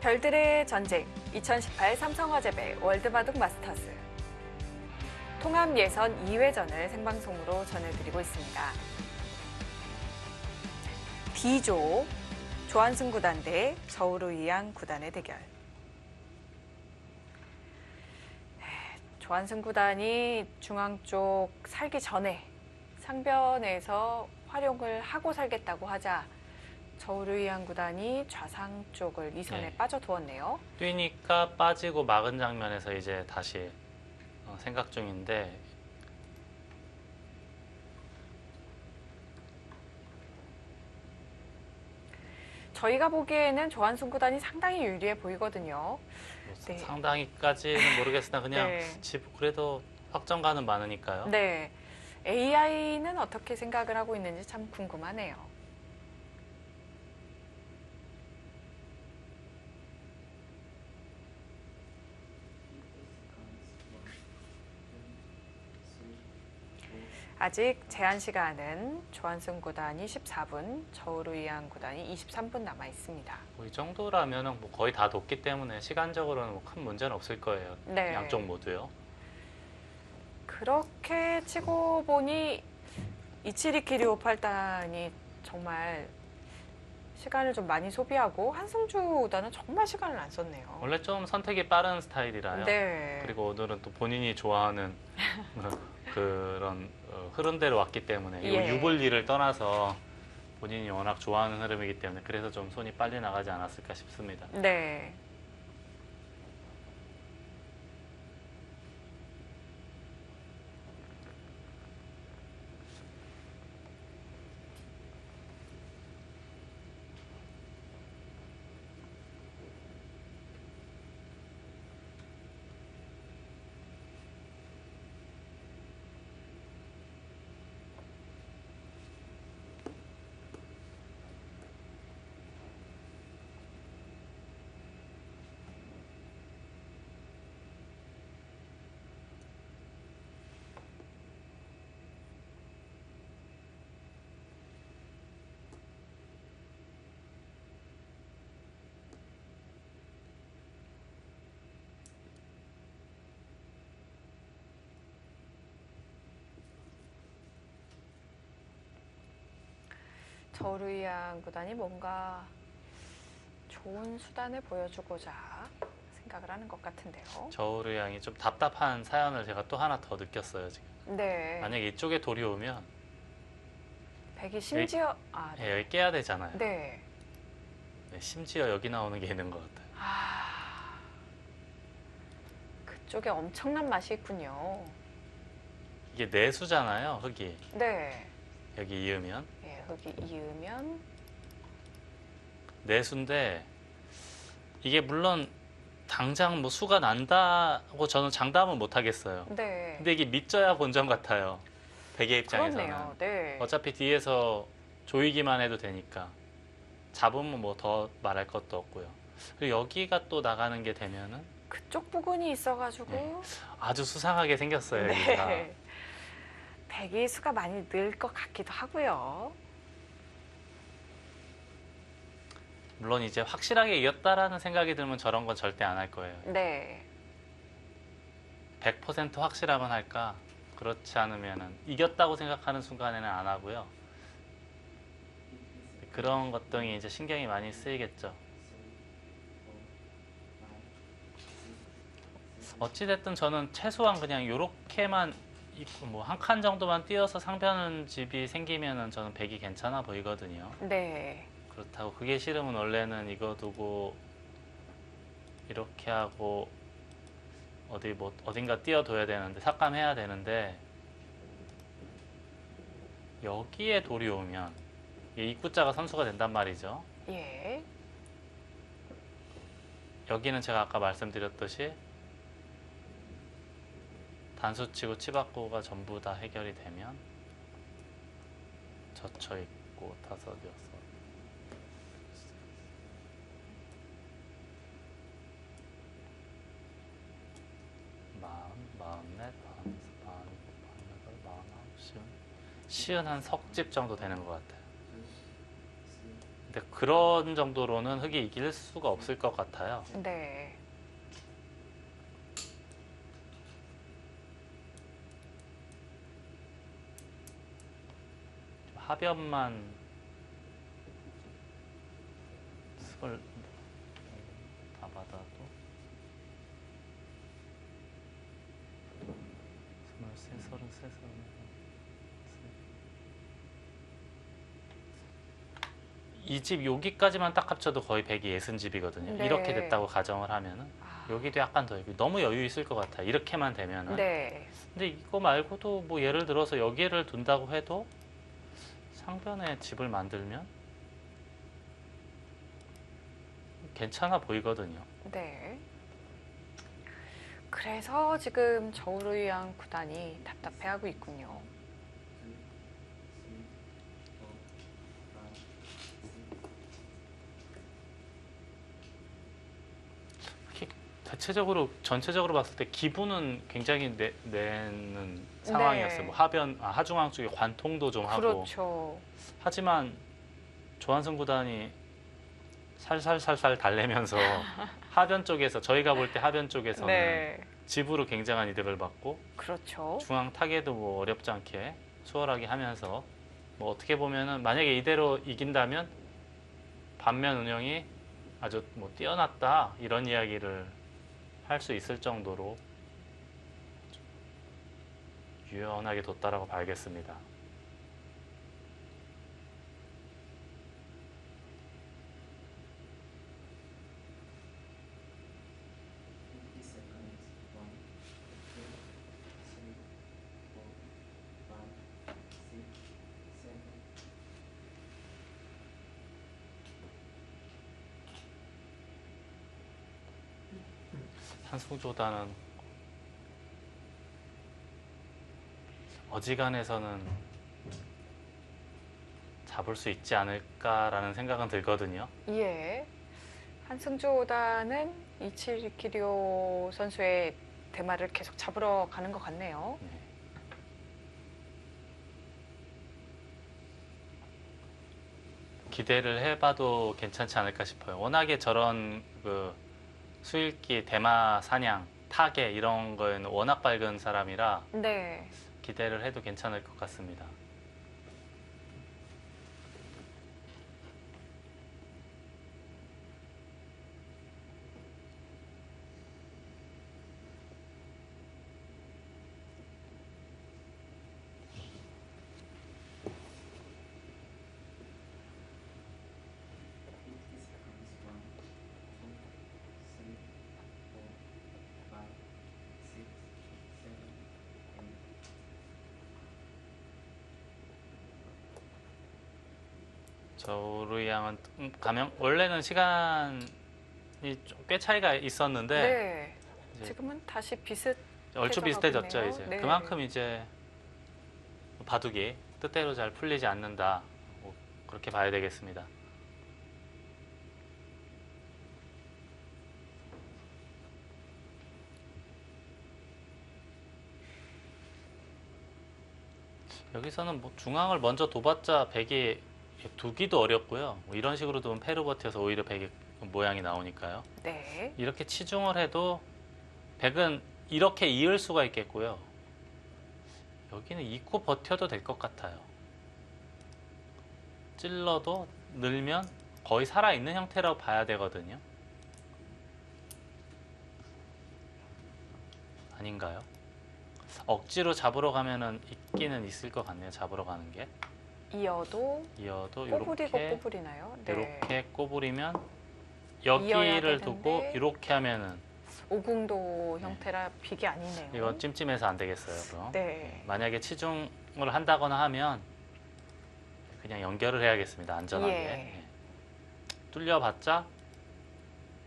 별들의 전쟁 2018 삼성화재배 월드바둑 마스터스 통합 예선 2회전을 생방송으로 전해드리고 있습니다. D조 조한승 구단 대 저우루이양 구단의 대결. 조한승 구단이 중앙 쪽 살기 전에 상변에서 활용을 하고 살겠다고 하자 저우루이양 구단이 좌상 쪽을 이선에 빠져두었네요. 뛰니까 빠지고 막은 장면에서 이제 다시 생각 중인데 저희가 보기에는 조한승 구단이 상당히 유리해 보이거든요. 네. 상당히까지는 모르겠으나 그냥 그래도 확정가는 많으니까요. 네, AI는 어떻게 생각을 하고 있는지 참 궁금하네요. 아직 제한 시간은 조한승 구단이 14분, 저우루이양 구단이 23분 남아 있습니다. 이 정도라면 뭐 거의 다 높기 때문에 시간적으로는 뭐 큰 문제는 없을 거예요. 네. 양쪽 모두요. 그렇게 치고 보니 이치리 키리오8단이 정말 시간을 좀 많이 소비하고 한승주 구단은 정말 시간을 안 썼네요. 원래 좀 선택이 빠른 스타일이라요. 네. 그리고 오늘은 또 본인이 좋아하는 그런 흐름대로 왔기 때문에 유불리를 떠나서 본인이 워낙 좋아하는 흐름이기 때문에 그래서 좀 손이 빨리 나가지 않았을까 싶습니다. 네. 저우루이양 구단이 뭔가 좋은 수단을 보여주고자 생각을 하는 것 같은데요. 저우루양이 좀 답답한 사연을 제가 또 하나 더 느꼈어요 지금. 네. 만약에 이쪽에 돌이 오면 백이 심지어 여기 깨야 되잖아요. 네. 심지어 여기 나오는 게 있는 것 같아요. 그쪽에 엄청난 맛이 있군요. 이게 내수잖아요, 흙이. 네. 여기 이으면. 예, 흙이 이으면 내수인데 이게 물론 당장 뭐 수가 난다고 저는 장담은 못 하겠어요. 네. 근데 이게 믿져야 본전 같아요. 백의 입장에서는. 그렇네요. 네. 어차피 뒤에서 조이기만 해도 되니까. 잡으면 뭐 더 말할 것도 없고요. 그리고 여기가 또 나가는 게 되면은 그쪽 부근이 있어가지고 아주 수상하게 생겼어요. 네. 여기가. 백의 수가 많이 늘 것 같기도 하고요. 물론 이제 확실하게 이겼다라는 생각이 들면 저런 건 절대 안 할 거예요. 네. 100% 확실하면 할까? 그렇지 않으면은 이겼다고 생각하는 순간에는 안 하고요. 그런 것 등이 이제 신경이 많이 쓰이겠죠. 어찌됐든 저는 최소한 그냥 요렇게만 뭐 한 칸 정도만 띄어서 상변 집이 생기면은 저는 백이 괜찮아 보이거든요. 네. 그렇다고 그게 싫으면 원래는 이거 두고 이렇게 하고 어딘가 띄어둬야 되는데 삭감해야 되는데 여기에 돌이 오면 이 입구자가 선수가 된단 말이죠. 예. 여기는 제가 아까 말씀드렸듯이 단수치고 치받고가 전부 다 해결이 되면 젖혀 있고 5, 6 마흔넷, 마흔여섯, 마흔일곱, 마흔여덟, 마흔아홉, 쉬운 한 석집 정도 되는 것 같아요. 근데 그런 정도로는 흙이 이길 수가 없을 것 같아요. 네. 하변만 습을 다 받아도 23, 33, 34. 이 집 여기까지만 딱 합쳐도 거의 160집이거든요. 네. 이렇게 됐다고 가정을 하면은 아, 여기도 약간 더 너무 여유 있을 것 같아요. 이렇게만 되면은. 네. 근데 이거 말고도 뭐 예를 들어서 여기를 둔다고 해도 상변에 집을 만들면 괜찮아 보이거든요. 네. 그래서 지금 저우르이안 구단이 답답해하고 있군요. 대체적으로 전체적으로 봤을 때 기분은 굉장히 내는 상황이었어요. 뭐 하중앙 쪽에 관통도 좀 하고. 그렇죠. 하지만 조한승 구단이 살살살살 달래면서 하변 쪽에서 저희가 볼 때 하변 쪽에서는 네. 집으로 굉장한 이득을 받고 그렇죠. 중앙 타개도 뭐 어렵지 않게 수월하게 하면서 뭐 어떻게 보면은 만약에 이대로 이긴다면 반면 운영이 아주 뭐 뛰어났다 이런 이야기를 할 수 있을 정도로 유연하게 뒀다라고 봐야겠습니다. 한승조단은 어지간해서는 잡을 수 있지 않을까라는 생각은 들거든요. 예. 한승조단은 이치리키료 선수의 대마를 계속 잡으러 가는 것 같네요. 네. 기대를 해봐도 괜찮지 않을까 싶어요. 워낙에 저런 그 수일기, 대마 사냥, 타계 이런 거에는 워낙 밝은 사람이라 네. 기대를 해도 괜찮을 것 같습니다. 저루이양은 가면 원래는 시간이 좀 꽤 차이가 있었는데 네. 이제 지금은 다시 비슷. 얼추 비슷해졌죠. 해져가고 이제 있네요. 네. 그만큼 이제 바둑이 뜻대로 잘 풀리지 않는다. 뭐 그렇게 봐야 되겠습니다. 여기서는 뭐 중앙을 먼저 둬봤자 백이 두기도 어렵고요. 뭐 이런 식으로 두면 패로 버텨서 오히려 백의 모양이 나오니까요. 네. 이렇게 치중을 해도 백은 이렇게 이을 수가 있겠고요. 여기는 잊고 버텨도 될 것 같아요. 찔러도 늘면 거의 살아있는 형태라고 봐야 되거든요. 아닌가요? 억지로 잡으러 가면은 있기는 있을 것 같네요. 잡으러 가는 게. 이어도 이어도 꼬부리고 이렇게 꼬부리나요? 네. 이렇게 꼬부리면 이어야 여기를 되는데. 두고 이렇게 하면은 오궁도 형태라 빅이 아니네요. 이건 찜찜해서 안 되겠어요. 그럼. 네. 만약에 치중을 한다거나 하면 그냥 연결을 해야겠습니다. 안전하게. 예. 예. 뚫려봤자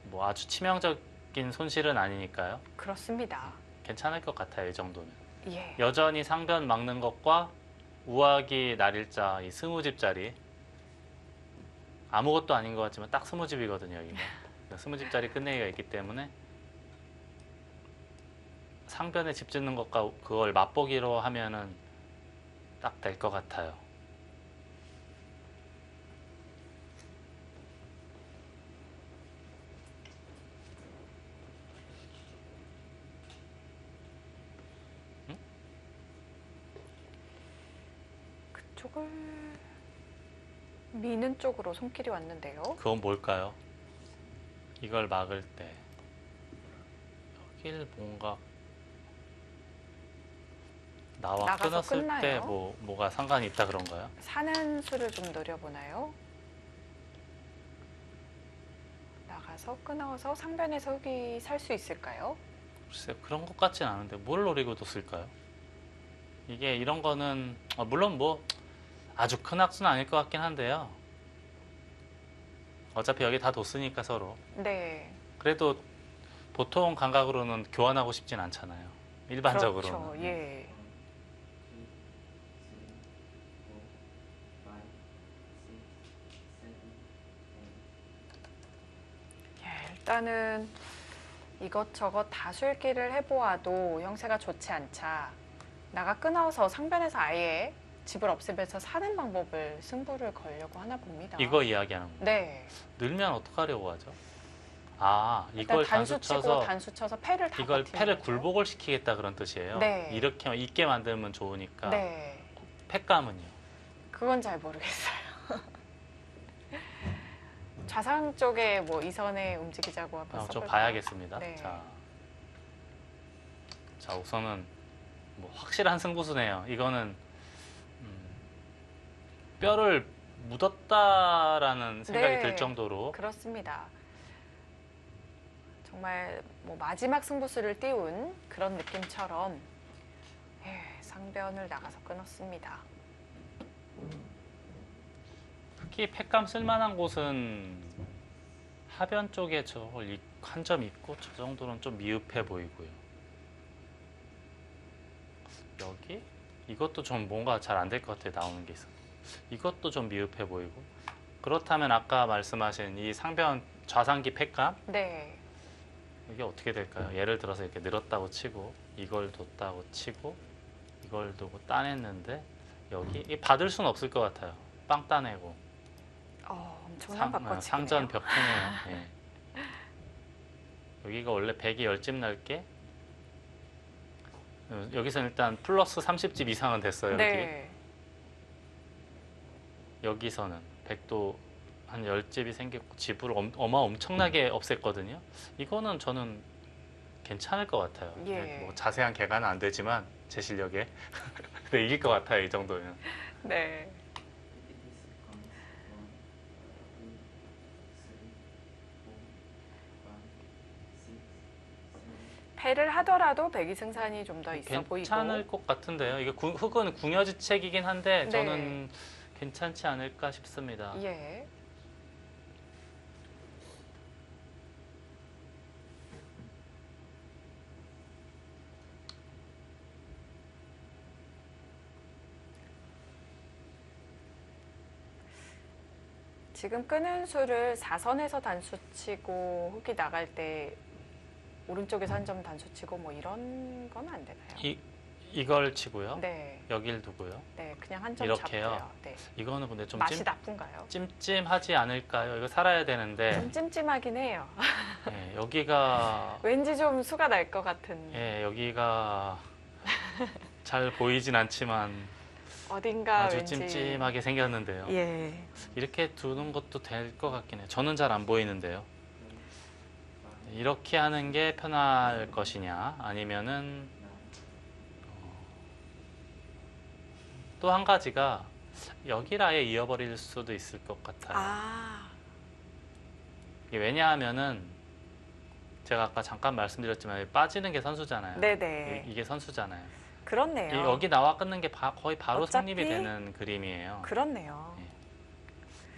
뭐 아주 치명적인 손실은 아니니까요. 그렇습니다. 괜찮을 것 같아요. 이 정도면. 예. 여전히 상변 막는 것과 우아기 날일자 이 스무집짜리 아무것도 아닌 것 같지만 딱 스무집이거든요. 여기가. 스무집짜리 끝내기가 있기 때문에 상변에 집 짓는 것과 그걸 맛보기로 하면은 딱 될 것 같아요. 이쪽을 미는 쪽으로 손길이 왔는데요. 그건 뭘까요? 이걸 막을 때 여길 뭔가 나와 나가서 끊었을 끝나요? 때 뭐가 상관이 있다 그런가요? 사는 수를 좀 노려보나요? 나가서 끊어서 상변에서 흙이 살 수 있을까요? 글쎄 그런 것 같진 않은데 뭘 노리고 뒀을까요? 이게 이런 거는 물론 뭐 아주 큰 악수는 아닐 것 같긴 한데요. 어차피 여기 다 뒀으니까 서로. 네. 그래도 보통 감각으로는 교환하고 싶진 않잖아요. 일반적으로는. 그렇죠. 예. 예, 일단은 이것저것 다술기를 해보아도 형세가 좋지 않자 나가 끊어서 상변에서 아예 집을 없애면서 사는 방법을 승부를 걸려고 하나 봅니다. 이거 이야기하는 거예요. 네. 늘면 어떡하려고 하죠? 아, 일단 이걸 단수 치고 단수 단수 쳐서 패를 다 이걸 버티는 패를 거죠. 굴복을 시키겠다 그런 뜻이에요. 네. 이렇게 있게 만들면 좋으니까. 네. 패감은요? 그건 잘 모르겠어요. 좌상 쪽에 뭐 이선에 움직이자고 한번 좀 써볼까요? 봐야겠습니다. 네. 자, 우선은 뭐 확실한 승부수네요. 이거는 뼈를 묻었다라는 생각이 네. 들 정도로 그렇습니다. 정말 뭐 마지막 승부수를 띄운 그런 느낌처럼 상변을 나가서 끊었습니다. 특히 패감 쓸만한 곳은 하변 쪽에 저걸 한 점 있고 저 정도는 좀 미흡해 보이고요. 여기? 이것도 좀 뭔가 잘 안 될 것 같아요. 나오는 게 있어. 이것도 좀 미흡해 보이고. 그렇다면 아까 말씀하신 이 상변 좌상기 패감? 네. 이게 어떻게 될까요? 예를 들어서 이렇게 늘었다고 치고 이걸 뒀다고 치고 이걸 두고 따냈는데 여기 이 받을 수는 없을 것 같아요. 빵 따내고 엄청난 바꿔치기네요. 상전 벽해네요. 예. 여기가 원래 100이 10집 넓게 여기서는 일단 플러스 30집 이상은 됐어요. 네. 여기서는 100도 한 10집이 생겼고 집을 엄청나게 없앴거든요. 이거는 저는 괜찮을 것 같아요. 예. 뭐 자세한 계산은 안 되지만 제 실력에 근데 이길 것 같아요. 이 정도면. 네. 패를 하더라도 백이승산이 좀 더 있어 보이고 괜찮을 것 같은데요. 이게 흙은 궁여지책이긴 한데 네. 저는 괜찮지 않을까 싶습니다. 예. 지금 끄는 수를 4선에서 단수 치고 흙이 나갈 때 오른쪽에서 한 점 단수 치고 뭐 이런 건 안 되나요? 이걸 치고요. 네. 여길 두고요. 네, 그냥 한 점 이렇게요? 잡고요. 네. 이거는 근데 좀 맛이 나쁜가요? 찜찜하지 않을까요? 이거 살아야 되는데 좀 찜찜하긴 해요. 예, 여기가 왠지 좀 수가 날 것 같은. 예, 여기가 잘 보이진 않지만 어딘가 아주 왠지 찜찜하게 생겼는데요. 예. 이렇게 두는 것도 될 것 같긴 해요. 저는 잘 안 보이는데요. 이렇게 하는 게 편할 것이냐 아니면은 또 한 가지가 여기를 아예 이어버릴 수도 있을 것 같아요. 아, 이게 왜냐하면은 제가 아까 잠깐 말씀드렸지만 빠지는 게 선수잖아요. 네네. 이게 선수잖아요. 그렇네요. 여기 나와 끊는 게 거의 바로 어차피 성립이 되는 그림이에요. 그렇네요.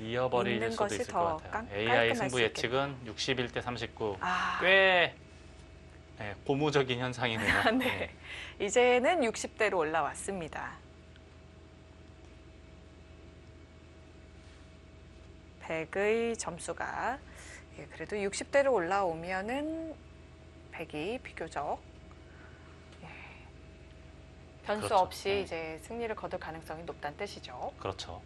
이어버릴 있는 수도 것이 있을 더 것 같아요. 깔끔할 AI 수 승부 있겠네요. 예측은 61대 39. 아, 꽤 고무적인 현상이네요. 네. 이제는 60대로 올라왔습니다. 100의 점수가 그래도 60대로 올라오면은 100이 비교적 변수 그렇죠. 없이 네. 이제 승리를 거둘 가능성이 높다는 뜻이죠. 그렇죠.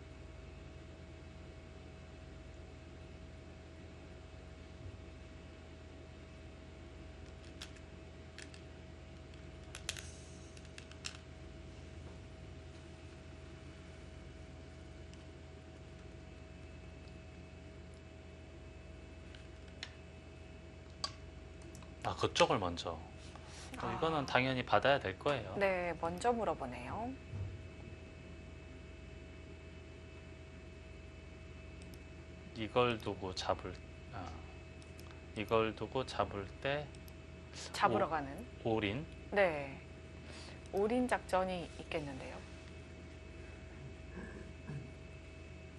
아, 그쪽을 먼저. 이거는 당연히 받아야 될 거예요. 네, 먼저 물어보네요. 이걸 두고 잡을 아, 이걸 두고 잡을 때 잡으러 가는. 올인. 네, 올인 작전이 있겠는데요.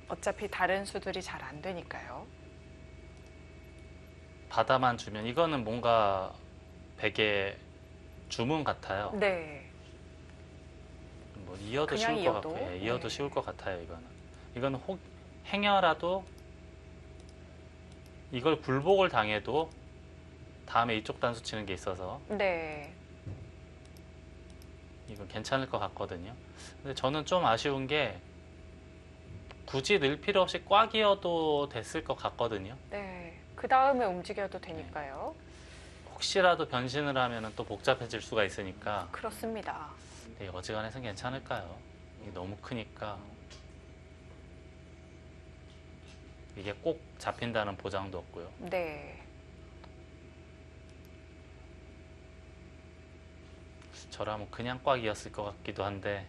어차피 다른 수들이 잘 안 되니까요. 바다만 주면 이거는 뭔가 베개 주문 같아요. 네, 뭐 이어도 그냥 쉬울 것 이어도? 같고, 예, 이어도 네. 쉬울 것 같아요. 이거는 행여라도 이걸 굴복을 당해도 다음에 이쪽 단수 치는 게 있어서 네, 이건 괜찮을 것 같거든요. 근데 저는 좀 아쉬운 게 굳이 넣을 필요 없이 꽉 이어도 됐을 것 같거든요. 네. 그 다음에 움직여도 되니까요. 혹시라도 변신을 하면 또 복잡해질 수가 있으니까 그렇습니다. 네, 어지간해서는 괜찮을까요? 이게 너무 크니까 이게 꼭 잡힌다는 보장도 없고요. 네, 저라면 그냥 꽉 이었을 것 같기도 한데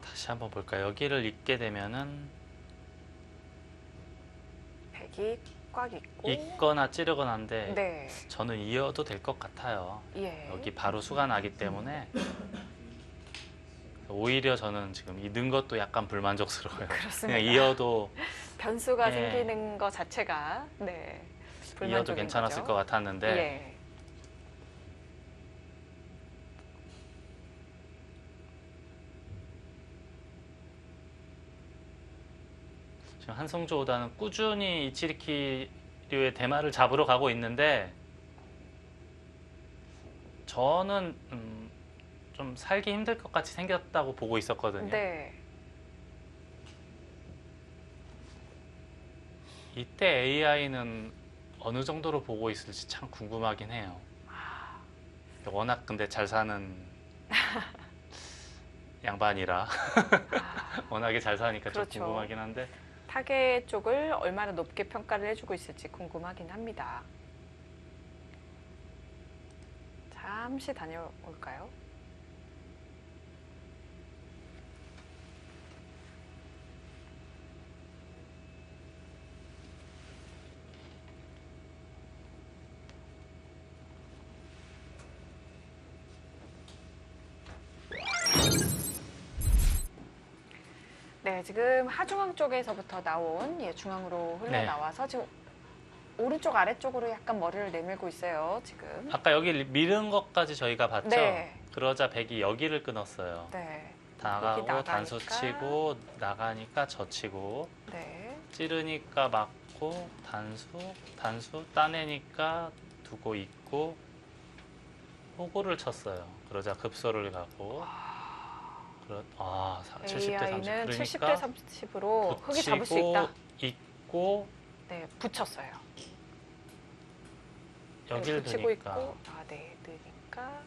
다시 한번 볼까요? 여기를 잇게 되면은 백이 꽉 있고. 잇거나 찌르거나 한데 네, 저는 이어도 될 것 같아요. 예. 여기 바로 수가 나기 때문에 오히려 저는 지금 이 는 것도 약간 불만족스러워요. 그렇습니다. 그냥 이어도 변수가 예. 생기는 것 자체가 네, 이어도 불만족인 괜찮았을 거죠. 것 같았는데 예. 지금 한성조 오다는 꾸준히 이치리키류의 대마를 잡으러 가고 있는데 저는 좀 살기 힘들 것 같이 생겼다고 보고 있었거든요. 네, 이때 AI는 어느 정도로 보고 있을지 참 궁금하긴 해요. 워낙 근데 잘 사는 양반이라 아, 워낙에 잘 사니까 그렇죠. 좀 궁금하긴 한데 타겟 쪽을 얼마나 높게 평가를 해주고 있을지 궁금하긴 합니다. 잠시 다녀올까요? 네, 지금 하중앙 쪽에서부터 나온 중앙으로 흘러나와서 지금 오른쪽 아래쪽으로 약간 머리를 내밀고 있어요. 지금. 아까 여기 미는 것까지 저희가 봤죠? 네. 그러자 백이 여기를 끊었어요. 네. 나가고 나가니까. 단수 치고 나가니까 젖히고 네. 찌르니까 맞고 단수 따내니까 두고 있고 호구를 쳤어요. 그러자 급소를 가고 70대 30 AI는 그러니까 70대 30으로 흙이 잡을 수 있다. 있고 네, 붙였어요. 여기를 네, 붙이고 두니까 있고, 네, 넣으니까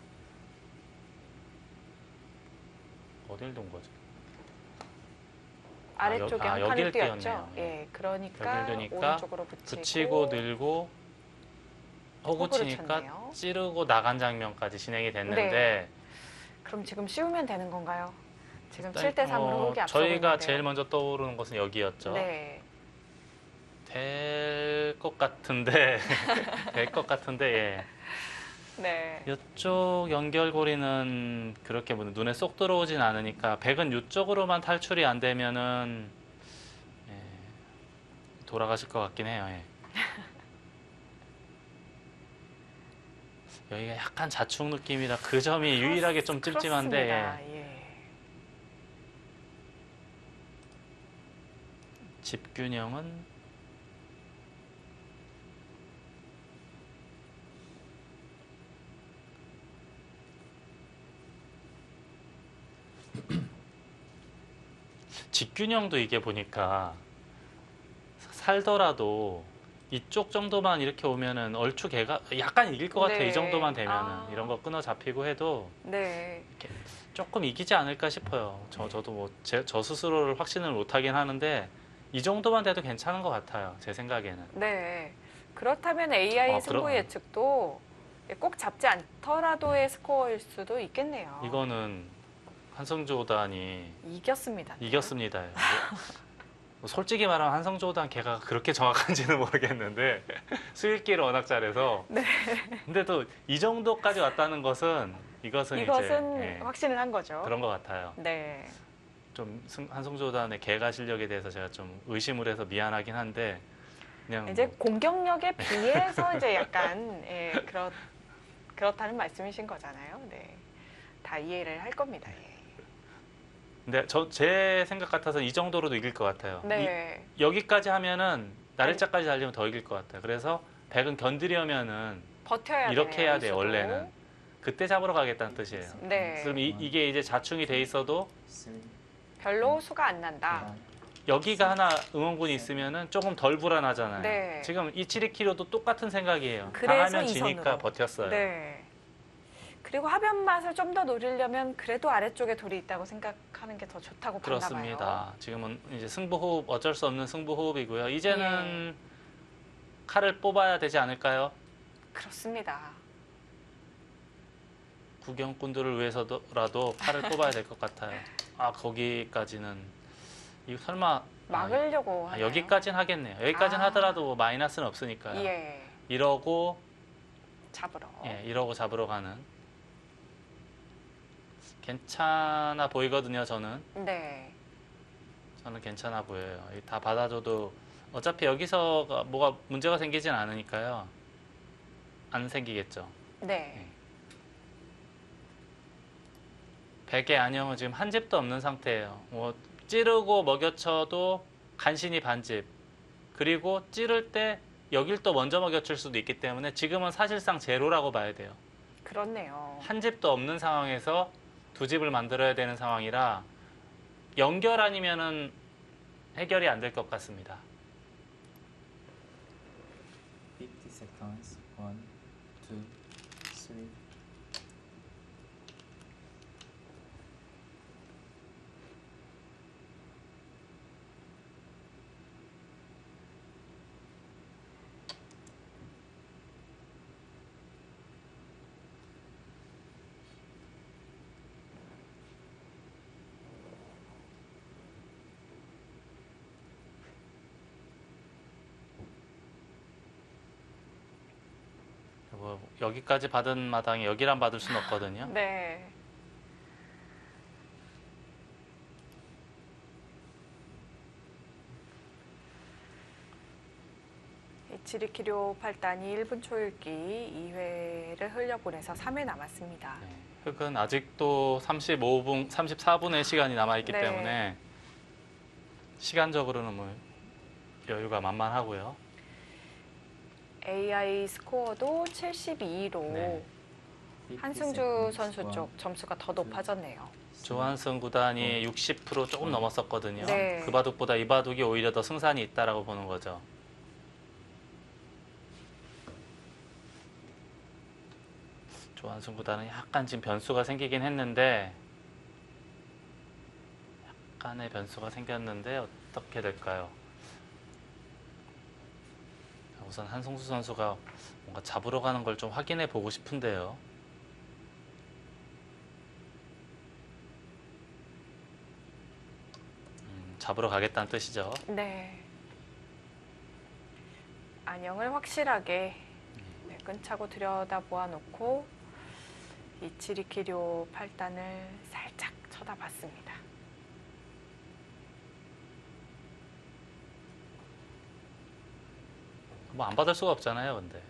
어딜 둔 거죠? 아래쪽에 한 칸을 여길 띄었죠. 띄었네요. 예, 그러니까 여길 두니까 오른쪽으로 붙이고 늘고 호구 호구를 치니까 쳤네요. 찌르고 나간 장면까지 진행이 됐는데 네. 그럼 지금 씌우면 되는 건가요? 지금 일단, 7대 3으로 흙이 앞서고 저희가 있는데요. 제일 먼저 떠오르는 것은 여기였죠. 네. 될 것 같은데 될 것 같은데 예. 네. 이쪽 연결고리는 그렇게 뭐 눈에 쏙 들어오진 않으니까 백은 이쪽으로만 탈출이 안 되면은 예, 돌아가실 것 같긴 해요. 예. 여기가 약간 자축 느낌이라 그 점이 유일하게 좀 찜찜한데 그렇습니다. 예. 예. 집균형은 직균형도 이게 보니까 살더라도 이쪽 정도만 이렇게 오면은 얼추 걔가 약간 이길 것 같아. 네. 이 정도만 되면은 아. 이런 거 끊어 잡히고 해도 네. 조금 이기지 않을까 싶어요. 저도 뭐 저 스스로를 확신을 못 하긴 하는데 이 정도만 돼도 괜찮은 것 같아요. 제 생각에는. 네. 그렇다면 AI 승부 그럼. 예측도 꼭 잡지 않더라도의 스코어일 수도 있겠네요. 이거는 한성조단이 이겼습니다. 이겼습니다. 뭐 솔직히 말하면 한성조단 걔가 그렇게 정확한지는 모르겠는데 수익기를 워낙 잘해서. 네. 근데 또 이 정도까지 왔다는 것은 이것은 이제 확신을 한 거죠. 그런 것 같아요. 네. 좀 한성조단의 개가 실력에 대해서 제가 좀 의심을 해서 미안하긴 한데 그냥 이제 뭐 공격력에 비해서 이제 약간 그렇다는 말씀이신 거잖아요. 네. 다 이해를 할 겁니다. 예. 근데 제 생각 같아서 이 정도로도 이길 것 같아요. 네. 여기까지 하면은 나래자까지 달리면 더 이길 것 같아요. 그래서 백은 견디려면은 버텨야 이렇게 되네요, 해야 돼요. 이수도. 원래는 그때 잡으러 가겠다는 뜻이에요. 네. 그럼 이게 이제 자충이 돼 있어도 별로 수가 안 난다. 여기가 하나 응원군이 있으면은 조금 덜 불안하잖아요. 네. 지금 이 7,2kg도 똑같은 생각이에요. 그래서 당하면 이 지니까 선으로. 버텼어요. 네. 그리고 하변 맛을 좀 더 노리려면 그래도 아래쪽에 돌이 있다고 생각하는 게 더 좋다고 봤나 봐요. 그렇습니다. 지금은 이제 승부호흡 어쩔 수 없는 승부호흡이고요. 이제는 칼을 뽑아야 되지 않을까요? 그렇습니다. 구경꾼들을 위해서라도 칼을 뽑아야 될 것 같아요. 아 거기까지는 이거 설마 막으려고 하나요? 여기까지는 하겠네요. 여기까지는 아. 하더라도 뭐 마이너스는 없으니까요. 예. 이러고 잡으러. 이러고 잡으러 가는 괜찮아 보이거든요. 저는 괜찮아 보여요. 다 받아줘도 어차피 여기서 뭐가 문제가 생기진 않으니까요. 안 생기겠죠. 네. 백의 안녕은 지금 한 집도 없는 상태예요. 뭐 찌르고 먹여쳐도 간신히 반집. 그리고 찌를 때 여길 또 먼저 먹여칠 수도 있기 때문에 지금은 사실상 제로라고 봐야 돼요. 그렇네요. 한 집도 없는 상황에서 두 집을 만들어야 되는 상황이라 연결 아니면은 해결이 안 될 것 같습니다. 50 seconds. 1, 2, 3. 뭐 여기까지 받은 마당에 여기란 받을 수는 없거든요. 네. 이치리키료 8단이 1분 초읽기 2회를 흘려보내서 3회 남았습니다. 네, 흑은 아직도 35분, 34분의 시간이 남아있기 네. 때문에 시간적으로는 뭐 여유가 만만하고요. AI 스코어도 72로 네. 한승주 선수 쪽 점수가 더 높아졌네요. 조한승 구단이 60% 조금 넘었었거든요. 네. 그 바둑보다 이 바둑이 오히려 더 승산이 있다라고 보는 거죠. 조한승 구단은 약간 지금 변수가 생기긴 했는데 약간의 변수가 생겼는데 어떻게 될까요? 우선 한승수 선수가 뭔가 잡으러 가는 걸 좀 확인해 보고 싶은데요. 잡으러 가겠다는 뜻이죠. 네. 안녕을 확실하게 끈차고 들여다보아 놓고 이치리키료 8단을 살짝 쳐다봤습니다. 뭐 안 받을 수가 없잖아요, 근데.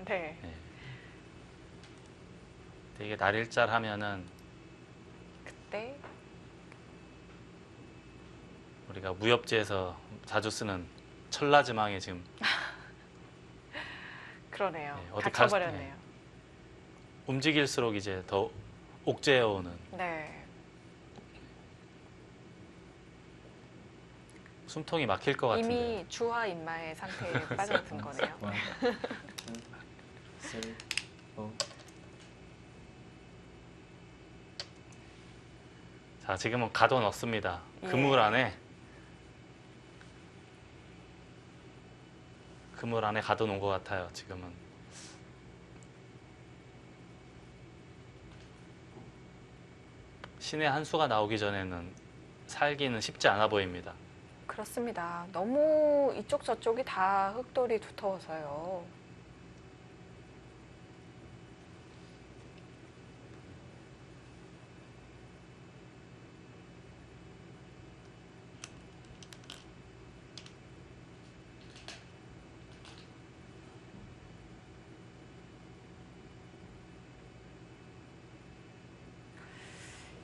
네. 예. 근데 이게 날일잘 하면은 그때 우리가 무협지에서 자주 쓰는 천라지망에 지금 그러네요. 네, 어디 갇혀버렸네요. 움직일수록 이제 더 옥죄어오는 네. 숨통이 막힐 것 같은데. 이미 주화 인마의 상태에 빠져든 거네요. 1, 2, 3, 4. 자, 지금은 가둬 넣습니다. 예. 그물 안에 가둬 놓은 것 같아요. 지금은. 신의 한 수가 나오기 전에는 살기는 쉽지 않아 보입니다. 그렇습니다. 너무 이쪽 저쪽이 다 흙돌이 두터워서요.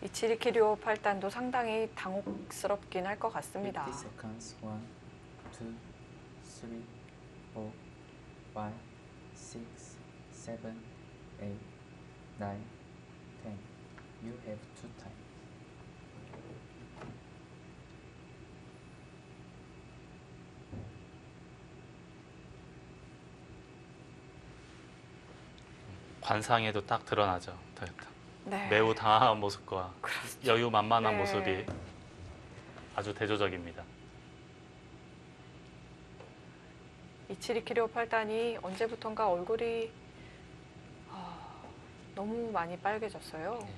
이치리키료 8단도 상당히 당혹스럽긴 할 것 같습니다. 50 seconds. 1, 2, 3, 4, 5, 6, 7, 8, 9, 10. You have two time. 관상에도 딱 드러나죠. 네. 매우 당황한 모습과 여유만만한 네. 모습이 아주 대조적입니다. 이치리키료 8단이 언제부턴가 얼굴이 너무 많이 빨개졌어요. 네.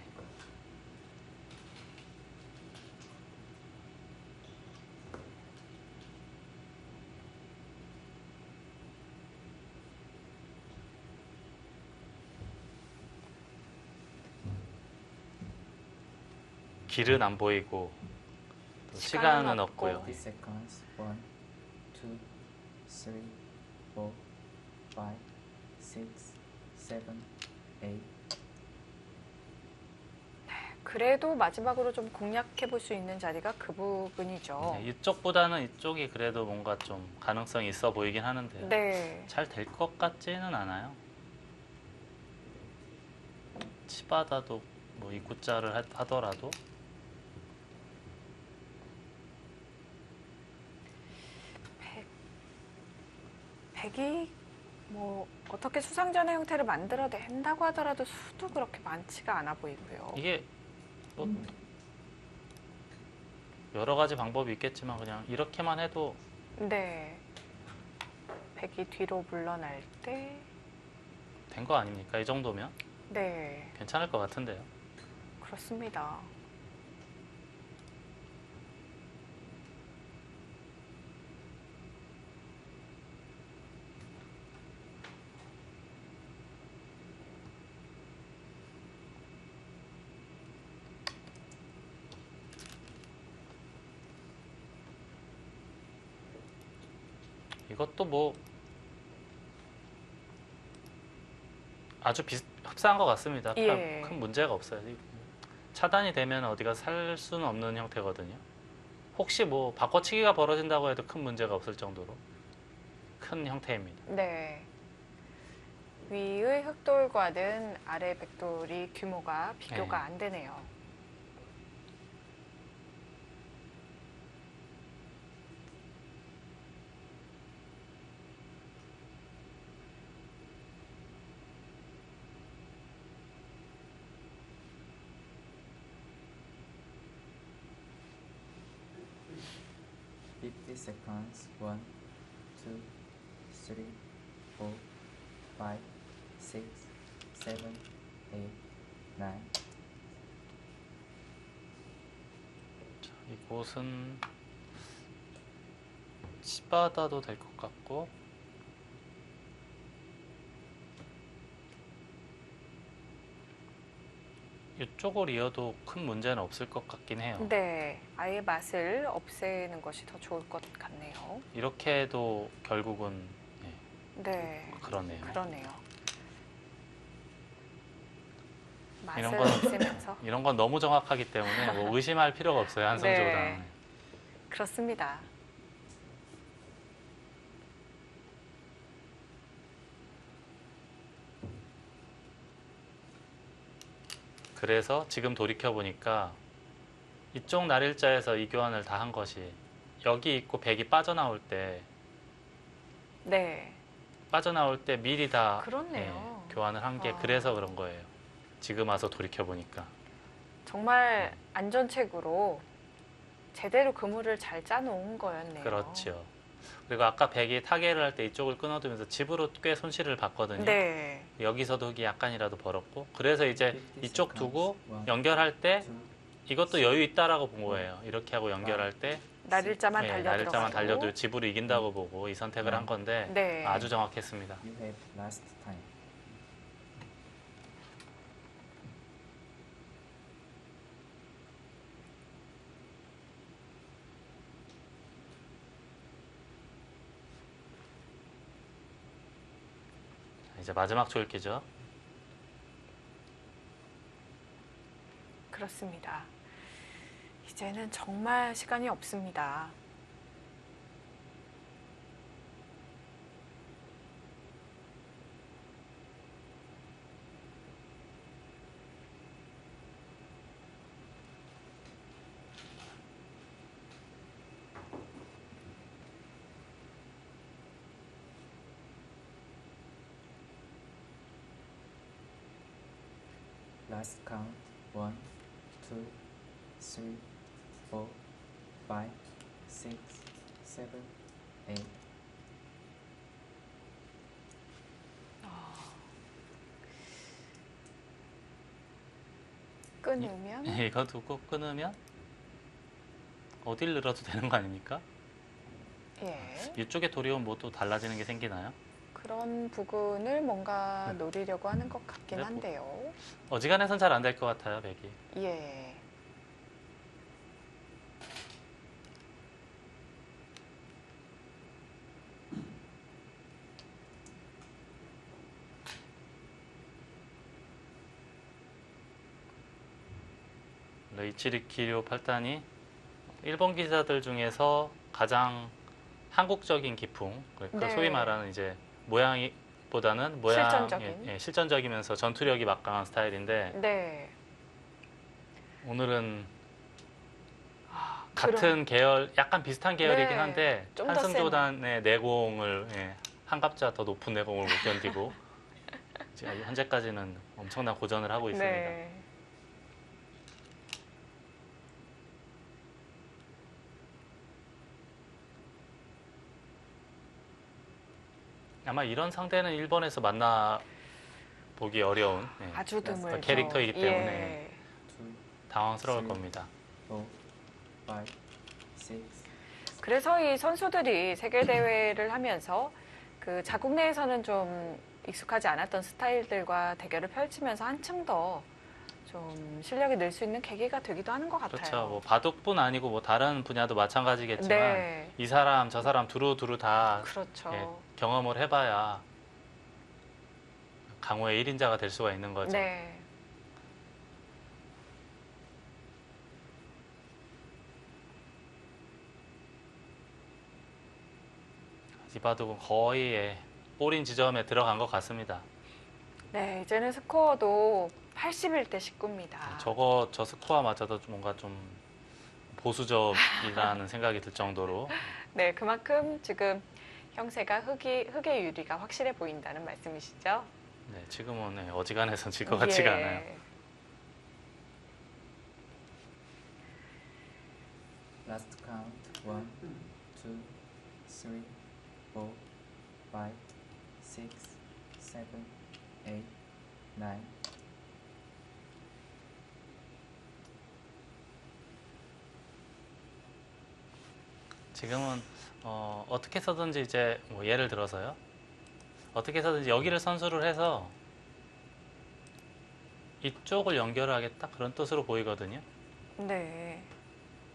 길은 안 보이고 또 시간은 시간은 없고. 없고요. 50 seconds. 1, 2, 3, 4, 5, 6, 7, 8. 그래도 마지막으로 좀 공략해 볼 수 있는 자리가 그 부분이죠. 네, 이쪽보다는 이쪽이 그래도 뭔가 좀 가능성이 있어 보이긴 하는데요. 네. 잘 될 것 같지는 않아요. 치바다도 뭐 입구자를 하더라도 백이 뭐 어떻게 수상전의 형태를 만들어낸다고 하더라도 수도 그렇게 많지가 않아 보이고요. 이게 뭐 여러 가지 방법이 있겠지만 그냥 이렇게만 해도 네. 백이 뒤로 물러날 때, 된 거 아닙니까? 이 정도면 네, 괜찮을 것 같은데요. 그렇습니다. 이것도 뭐 아주 흡사한 것 같습니다. 예. 큰 문제가 없어요. 차단이 되면 어디가 살 수는 없는 형태거든요. 혹시 뭐 바꿔치기가 벌어진다고 해도 큰 문제가 없을 정도로 큰 형태입니다. 네. 위의 흑돌과는 아래 백돌이 규모가 비교가 네. 안 되네요. Fifty seconds. 1, 2, 3, 4, 5, 6, 7, 8, 9. 자, 이곳은 치바다도 될 것 같고 이쪽을 이어도 큰 문제는 없을 것 같긴 해요. 네, 아예 맛을 없애는 것이 더 좋을 것 같네요. 이렇게 해도 결국은 네, 그러네요. 그러네요. 맛을 이런 건- 없애면서. 이런 건 너무 정확하기 때문에 뭐 의심할 필요가 없어요. 한성조당. 네. 그렇습니다. 그래서 지금 돌이켜 보니까 이쪽 날일자에서 이 교환을 다 한 것이 여기 있고 백이 빠져나올 때 네, 미리 다 그렇네요. 교환을 한 게 아. 그래서 그런 거예요. 지금 와서 돌이켜 보니까. 정말 안전책으로 제대로 그물을 잘 짜놓은 거였네요. 그렇죠. 그리고 아까 백이 타개를 할 때 이쪽을 끊어두면서 집으로 꽤 손실을 봤거든요. 네, 여기서도 흙이 약간이라도 벌었고 그래서 이제 50 이쪽 seconds. 두고 One, 연결할 때 two, 이것도 여유 있다라고 본 거예요. 이렇게 하고 연결할 때 날일자만 달려 날일자만 들어가고. 달려도 집으로 이긴다고 보고 이 선택을 한 건데 네. 아주 정확했습니다. you have last time. 이제 마지막 조일기죠. 그렇습니다. 이제는 정말 시간이 없습니다. Last count. 1, 2, 3, 4, 5, 6, 7, 8. 끊으면 이거 두고 끊으면 어딜 늘어도 되는 거 아닙니까? 예, 이쪽에 돌이 오면 뭐 또 달라지는 게 생기나요? 그런 부분을 뭔가 노리려고 하는 것 같긴 네, 뭐- 한데요. 어지간해선 잘 안 될 것 같아요, 백이. 예. 이치리키료 8단이 일본 기사들 중에서 가장 한국적인 기풍, 그러니까 네. 소위 말하는 이제 모양보다는 실전적인. 실전적이면서 전투력이 막강한 스타일인데 네. 오늘은 그럼- 같은 계열, 약간 비슷한 계열이긴 네, 한데 좀더 한승조단의 내공을 한 갑자 더 높은 내공을 못 견디고 지금 현재까지는 엄청난 고전을 하고 있습니다. 네. 아마 이런 상대는 일본에서 만나 보기 어려운 아주 드물죠. 캐릭터이기 때문에 예. 2, 당황스러울 음. 겁니다. 4, 5, 6. 그래서 이 선수들이 세계 대회를 하면서 그 자국 내에서는 좀 익숙하지 않았던 스타일들과 대결을 펼치면서 한층 더 좀 실력이 늘 수 있는 계기가 되기도 하는 것 같아요. 그렇죠. 뭐 바둑뿐 아니고 뭐 다른 분야도 마찬가지겠지만 네, 이 사람 저 사람 두루두루 다 그렇죠. 예, 경험을 해봐야 강호의 1인자가 될 수가 있는 거죠. 네, 이 바둑은 거의 볼인 지점에 들어간 것 같습니다. 네, 이제는 스코어도 81대 19입니다. 저 스코어마저도 뭔가 좀 보수적이라는 생각이 들 정도로 네, 그만큼 지금 형세가 흑의 유리가 확실해 보인다는 말씀이시죠? 네, 지금은 어지간해서 질 것 같지가 예. 않아요. Last count. 1, 2, 3, 4, 5, 6, 7, 8, 9. 지금은 어떻게 해서든지 이제 뭐 예를 들어서요. 어떻게 해서든지 여기를 선수를 해서 이쪽을 연결하겠다 그런 뜻으로 보이거든요. 네.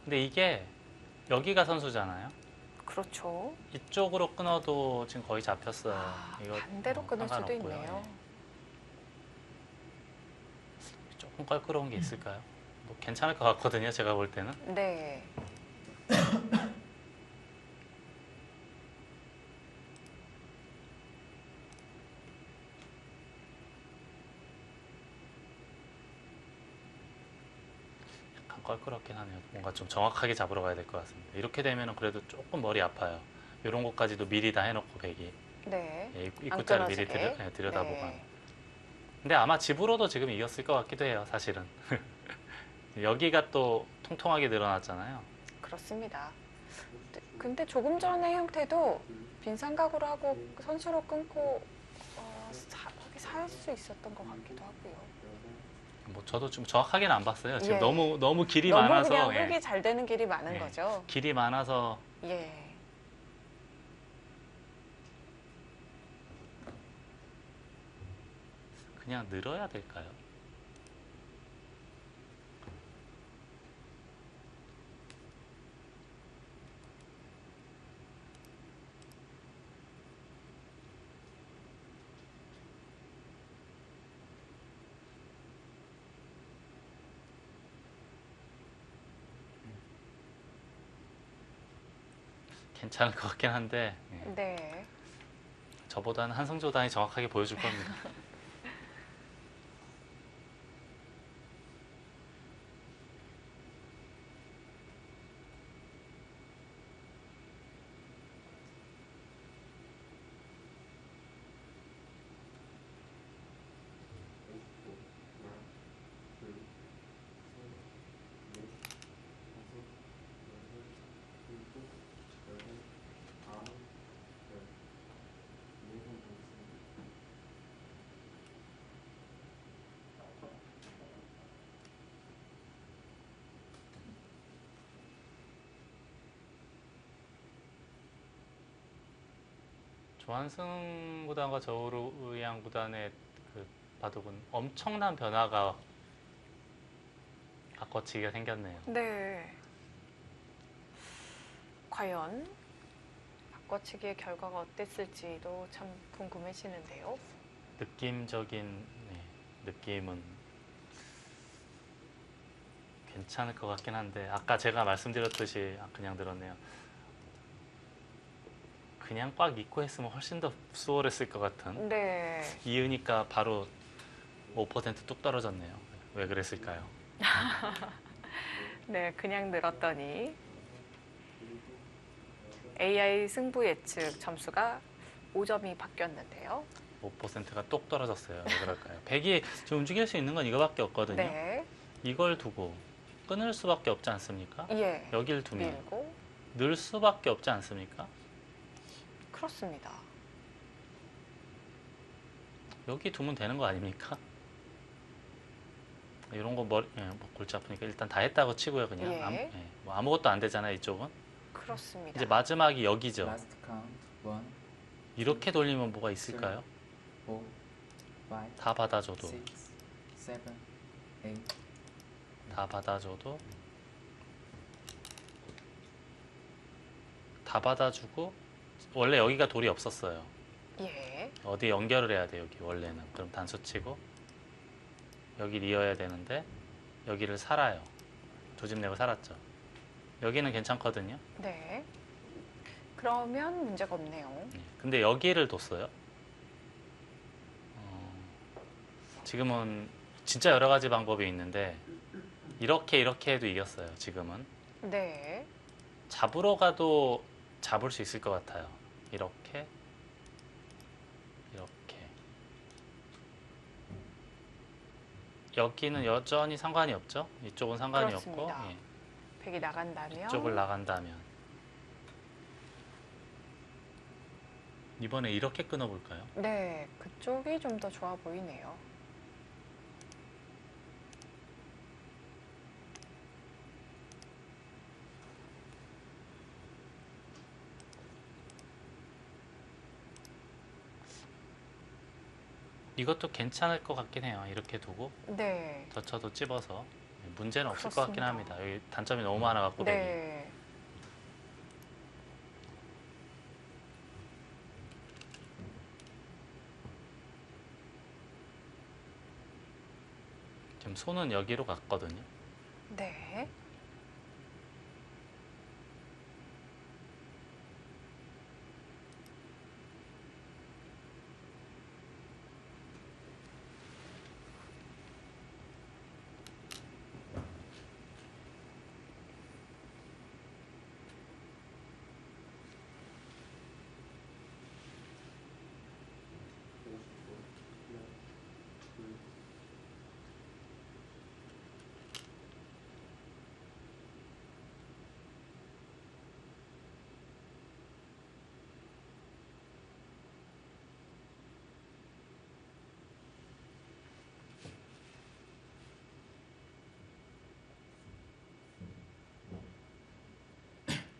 근데 이게 여기가 선수잖아요. 그렇죠. 이쪽으로 끊어도 지금 거의 잡혔어요. 아, 이거 반대로 끊을 수도 상관없고요. 있네요. 예. 조금 껄끄러운 게 있을까요? 뭐 괜찮을 것 같거든요. 제가 볼 때는. 네. 약간 껄끄럽긴 하네요. 뭔가 좀 정확하게 잡으러 가야 될 것 같습니다. 이렇게 되면은 그래도 조금 머리 아파요. 이런 것까지도 미리 다 해놓고 백이 네. 예, 안 입구자를 미리 끊어지게. 들여다보고 네. 하는. 근데 아마 집으로도 지금 이겼을 것 같기도 해요. 사실은. 여기가 또 통통하게 늘어났잖아요. 그렇습니다. 근데 조금 전의 형태도 빈삼각으로 하고 선수로 끊고 살 수 있었던 것 같기도 하고요. 뭐 저도 좀 정확하게는 안 봤어요. 지금 예. 너무 길이 너무 많아서 그냥 예. 흙이 잘 되는 길이 많은 예. 거죠. 길이 많아서 예. 그냥 늘어야 될까요? 괜찮을 것 같긴 한데 예. 네. 저보다는 한성조단이 정확하게 보여줄 겁니다. 조한승 구단과 저우르의양 구단의 그 바둑은 엄청난 변화가 바꿔치기가 생겼네요. 네. 과연 바꿔치기의 결과가 어땠을지도 참 궁금해지는데요. 느낌적인 느낌은 괜찮을 것 같긴 한데 아까 제가 말씀드렸듯이 그냥 들었네요. 그냥 꽉 잊고 했으면 훨씬 더 수월했을 것 같은. 네. 이으니까 바로 5%뚝 떨어졌네요. 왜 그랬을까요? 네, 그냥 늘었더니 AI 승부 예측 점수가 5점이 바뀌었는데요. 5%가 똑 떨어졌어요. 왜 그럴까요? 100이 좀 움직일 수 있는 건 이거밖에 없거든요. 네. 이걸 두고 끊을 수밖에 없지 않습니까? 예. 여길 두면 밀고 늘 수밖에 없지 않습니까? 그렇습니다. 여기 두면 되는 거 아닙니까? 이런 거 뭐 골치 아프니까 일단 다 했다고 치고요. 그냥 예. 뭐 아무것도 안 되잖아요. 이쪽은. 그렇습니다. 이제 마지막이 여기죠. Last count 1, 이렇게 돌리면 뭐가 있을까요? 4, 5, 다 받아줘도 6, 7, 8, 다 받아줘도 다 받아주고 원래 여기가 돌이 없었어요. 예. 어디 연결을 해야 돼요. 여기 원래는. 그럼 단수 치고 여기를 이어야 되는데 여기를 살아요. 조집내고 살았죠. 여기는 괜찮거든요. 네. 그러면 문제가 없네요. 근데 여기를 뒀어요. 지금은 진짜 여러 가지 방법이 있는데 이렇게 해도 이겼어요. 지금은. 네. 잡으러 가도 잡을 수 있을 것 같아요. 이렇게 여기는 여전히 상관이 없죠. 이쪽은 상관이 없고 그렇습니다. 백이 나간다면 이쪽을 나간다면 이번에 이렇게 끊어볼까요? 네, 그쪽이 좀 더 좋아 보이네요. 이것도 괜찮을 것 같긴 해요. 이렇게 두고 네. 더 쳐도 찝어서 문제는 없을 것 같긴 그렇습니다. 합니다. 여기 단점이 너무 많아갖고 백이. 네. 지금 손은 여기로 갔거든요. 네.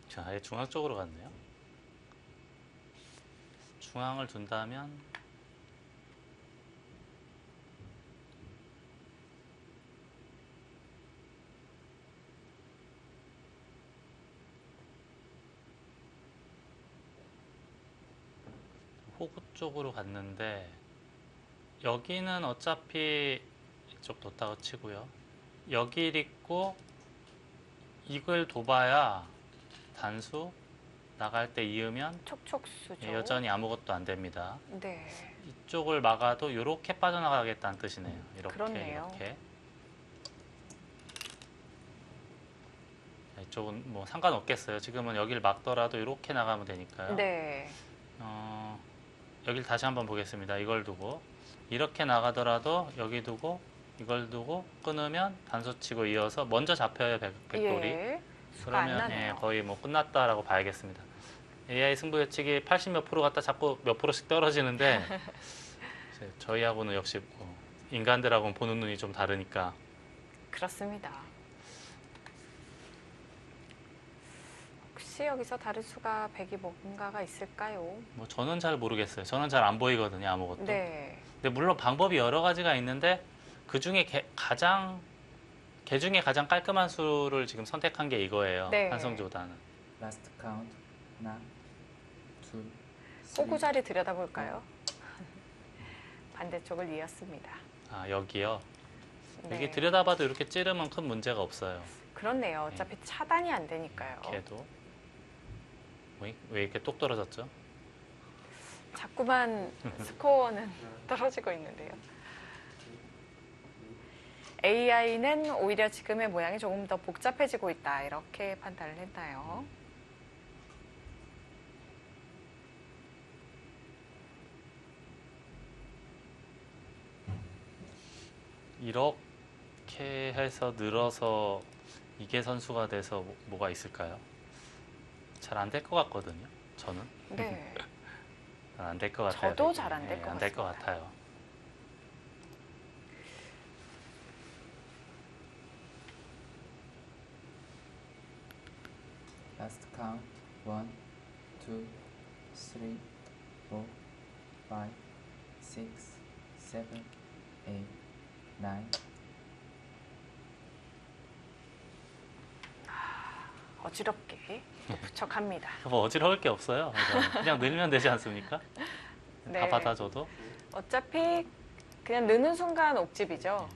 자, 아예 중앙 쪽으로 갔네요. 중앙을 둔다면 호구 쪽으로 갔는데 여기는 어차피 이쪽 뒀다가 치고요. 여길 있고 이걸 둬봐야 단수 나갈 때 이으면 촉촉수죠. 여전히 아무것도 안 됩니다. 네. 이쪽을 막아도 이렇게 빠져나가겠다는 뜻이네요. 이렇게 그렇네요. 이렇게. 이쪽은 뭐 상관없겠어요. 지금은 여길 막더라도 이렇게 나가면 되니까요. 네. 여길 다시 한번 보겠습니다. 이걸 두고 이렇게 나가더라도 여기 두고 이걸 두고 끊으면 단수 치고 이어서 먼저 잡혀요. 백돌이. 예. 수가 안 그러면 나네요. 거의 뭐 끝났다라고 봐야겠습니다. AI 승부 예측이 80 몇 프로 갔다 자꾸 몇 프로씩 떨어지는데 이제 저희하고는 역시 뭐 인간들하고는 보는 눈이 좀 다르니까 그렇습니다. 혹시 여기서 다른 수가 100이 뭔가가 있을까요? 뭐 저는 잘 모르겠어요. 저는 잘 안 보이거든요, 아무것도. 네. 근데 물론 방법이 여러 가지가 있는데 그 중에 개 중에 가장 깔끔한 수를 지금 선택한 게 이거예요. 네. 한성조다는. Last count. 하나, 둘, 셋. 호구 자리 들여다볼까요? 반대쪽을 이었습니다. 아, 여기요. 네. 여기 들여다봐도 이렇게 찌르면 큰 문제가 없어요. 그렇네요. 어차피 차단이 안 되니까요. 걔도. 왜 이렇게 똑 떨어졌죠? 자꾸만 스코어는 떨어지고 있는데요. AI는 오히려 지금의 모양이 조금 더 복잡해지고 있다. 이렇게 판단을 했나요? 이렇게 해서 늘어서 이게 선수가 돼서 뭐가 있을까요? 잘 안 될 것 같거든요. 저는 네. 안 될 것 같아요. 저도 잘 안 될 것 안 될 것 같습니다. 같아요. Last count. 1, 2, 3, 4, 5, 6, 7, 8, 9. 어지럽게 또 부척합니다. 뭐 어지러울 게 없어요. 그냥 늘면 되지 않습니까? 네. 다 받아줘도. 어차피 그냥 느는 순간 옥집이죠.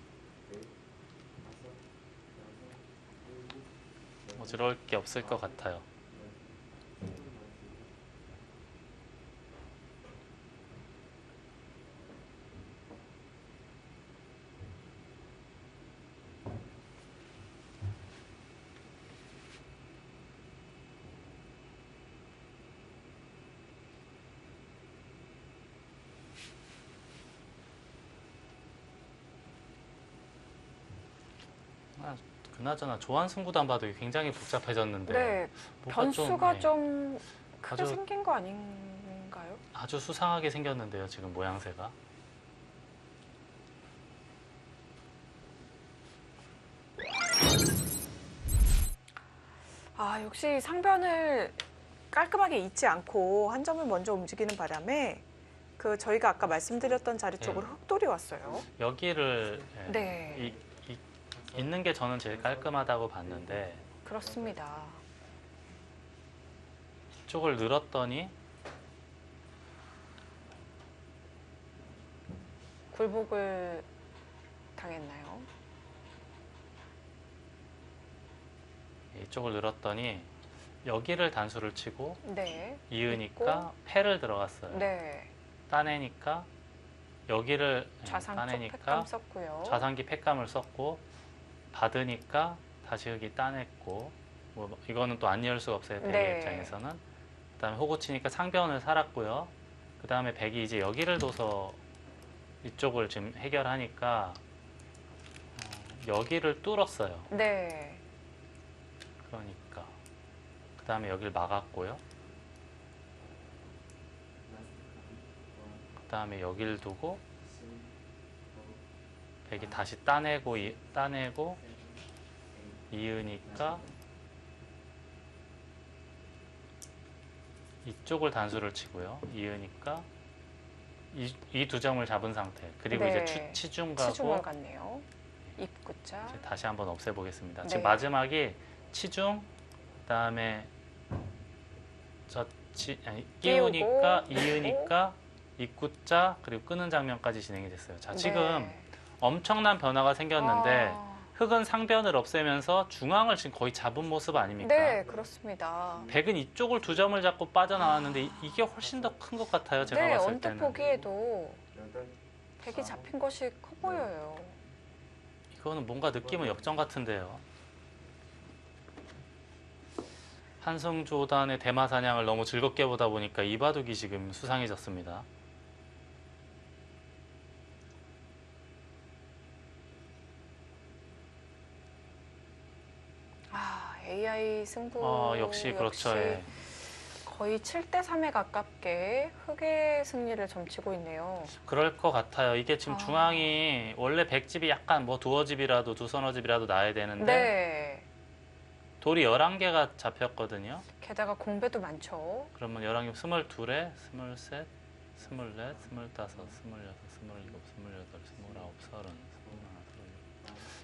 어지러울 게 없을 것 같아요. 그나저나 조한승구단 봐도 굉장히 복잡해졌는데 네. 뭐가 변수가 네, 좀 크게 아주- 생긴 거 아닌가요? 아주 수상하게 생겼는데요. 지금 모양새가. 아, 역시 상변을 깔끔하게 잇지 않고 한 점을 먼저 움직이는 바람에 그 저희가 아까 말씀드렸던 자리 쪽으로 네. 흑돌이 왔어요. 여기를 예, 네, 있는 게 저는 제일 깔끔하다고 봤는데 그렇습니다. 이쪽을 늘었더니 굴복을 당했나요? 이쪽을 늘었더니 여기를 단수를 치고 네, 이으니까 패를 들어갔어요. 네. 따내니까 여기를 좌상 쪽 따내니까 팩감 썼고요. 좌상기 팩감을 썼고 받으니까 다시 흙이 따냈고 뭐 이거는 또 안 이을 수가 없어요. 백의 네. 입장에서는. 그다음에 호구 치니까 상변을 살았고요. 그다음에 백이 이제 여기를 둬서 이쪽을 지금 해결하니까 여기를 뚫었어요. 네, 그러니까 그다음에 여기를 막았고요. 그다음에 여기를 두고 백이 다시 따내고 따내고 이으니까 이쪽을 단수를 치고요. 이으니까 이 두 점을 잡은 상태. 그리고 네. 이제 치중 가고 치중을 갔네요. 입구자. 이제 다시 한번 없애보겠습니다. 네. 지금 마지막이 치중, 그다음에 끼우니까 끼우고, 이으니까 입구자 그리고 끄는 장면까지 진행이 됐어요. 자, 지금 네. 엄청난 변화가 생겼는데 아, 흙은 상변을 없애면서 중앙을 지금 거의 잡은 모습 아닙니까? 네, 그렇습니다. 백은 이쪽을 두 점을 잡고 빠져나왔는데 이게 훨씬 더 큰 것 같아요. 제가 네, 봤을 언뜻 때는. 보기에도 백이 잡힌 것이 커 보여요. 이거는 뭔가 느낌은 역전 같은데요. 한승조단의 대마 사냥을 너무 즐겁게 보다 보니까 이 바둑이 지금 수상해졌습니다. 아, AI 승부 역시 그렇죠. 예. 거의 7대 3에 가깝게 흑의 승리를 점치고 있네요. 그럴 것 같아요. 이게 지금 아. 중앙이 원래 백집이 약간 뭐 두어 집이라도 두서너 집이라도 나야 되는데 네. 돌이 11개가 잡혔거든요. 게다가 공배도 많죠. 그러면 11개, 22에 23, 24, 25, 26, 27, 28, 29, 30, 31, 32.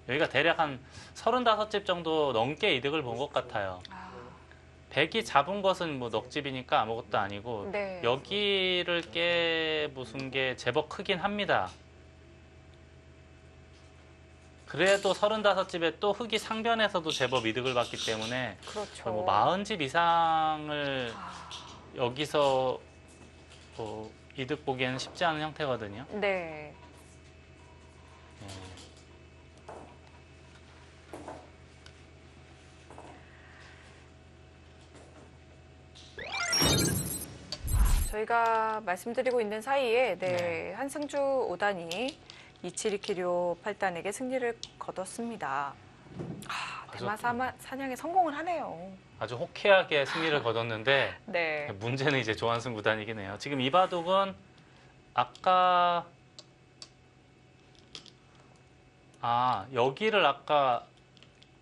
여기가 대략 한 35집 정도 넘게 이득을 본 것 같아요. 아, 백이 잡은 것은 뭐 넉집이니까 아무것도 아니고 네. 여기를 깨부순 게 제법 크긴 합니다. 그래도 35집에 또 흙이 상변에서도 제법 이득을 봤기 때문에 그렇죠. 뭐 40집 이상을 아, 여기서 이득 보기에는 쉽지 않은 형태거든요. 네. 예. 저희가 말씀드리고 있는 사이에 네. 한승주 5단이 이치리키료 8단에게 승리를 거뒀습니다. 아, 아주- 대마 사냥에 성공을 하네요. 아주 호쾌하게 승리를 거뒀는데 네. 문제는 이제 조한승 구단이긴 해요. 지금 이 바둑은 아까 여기를 아까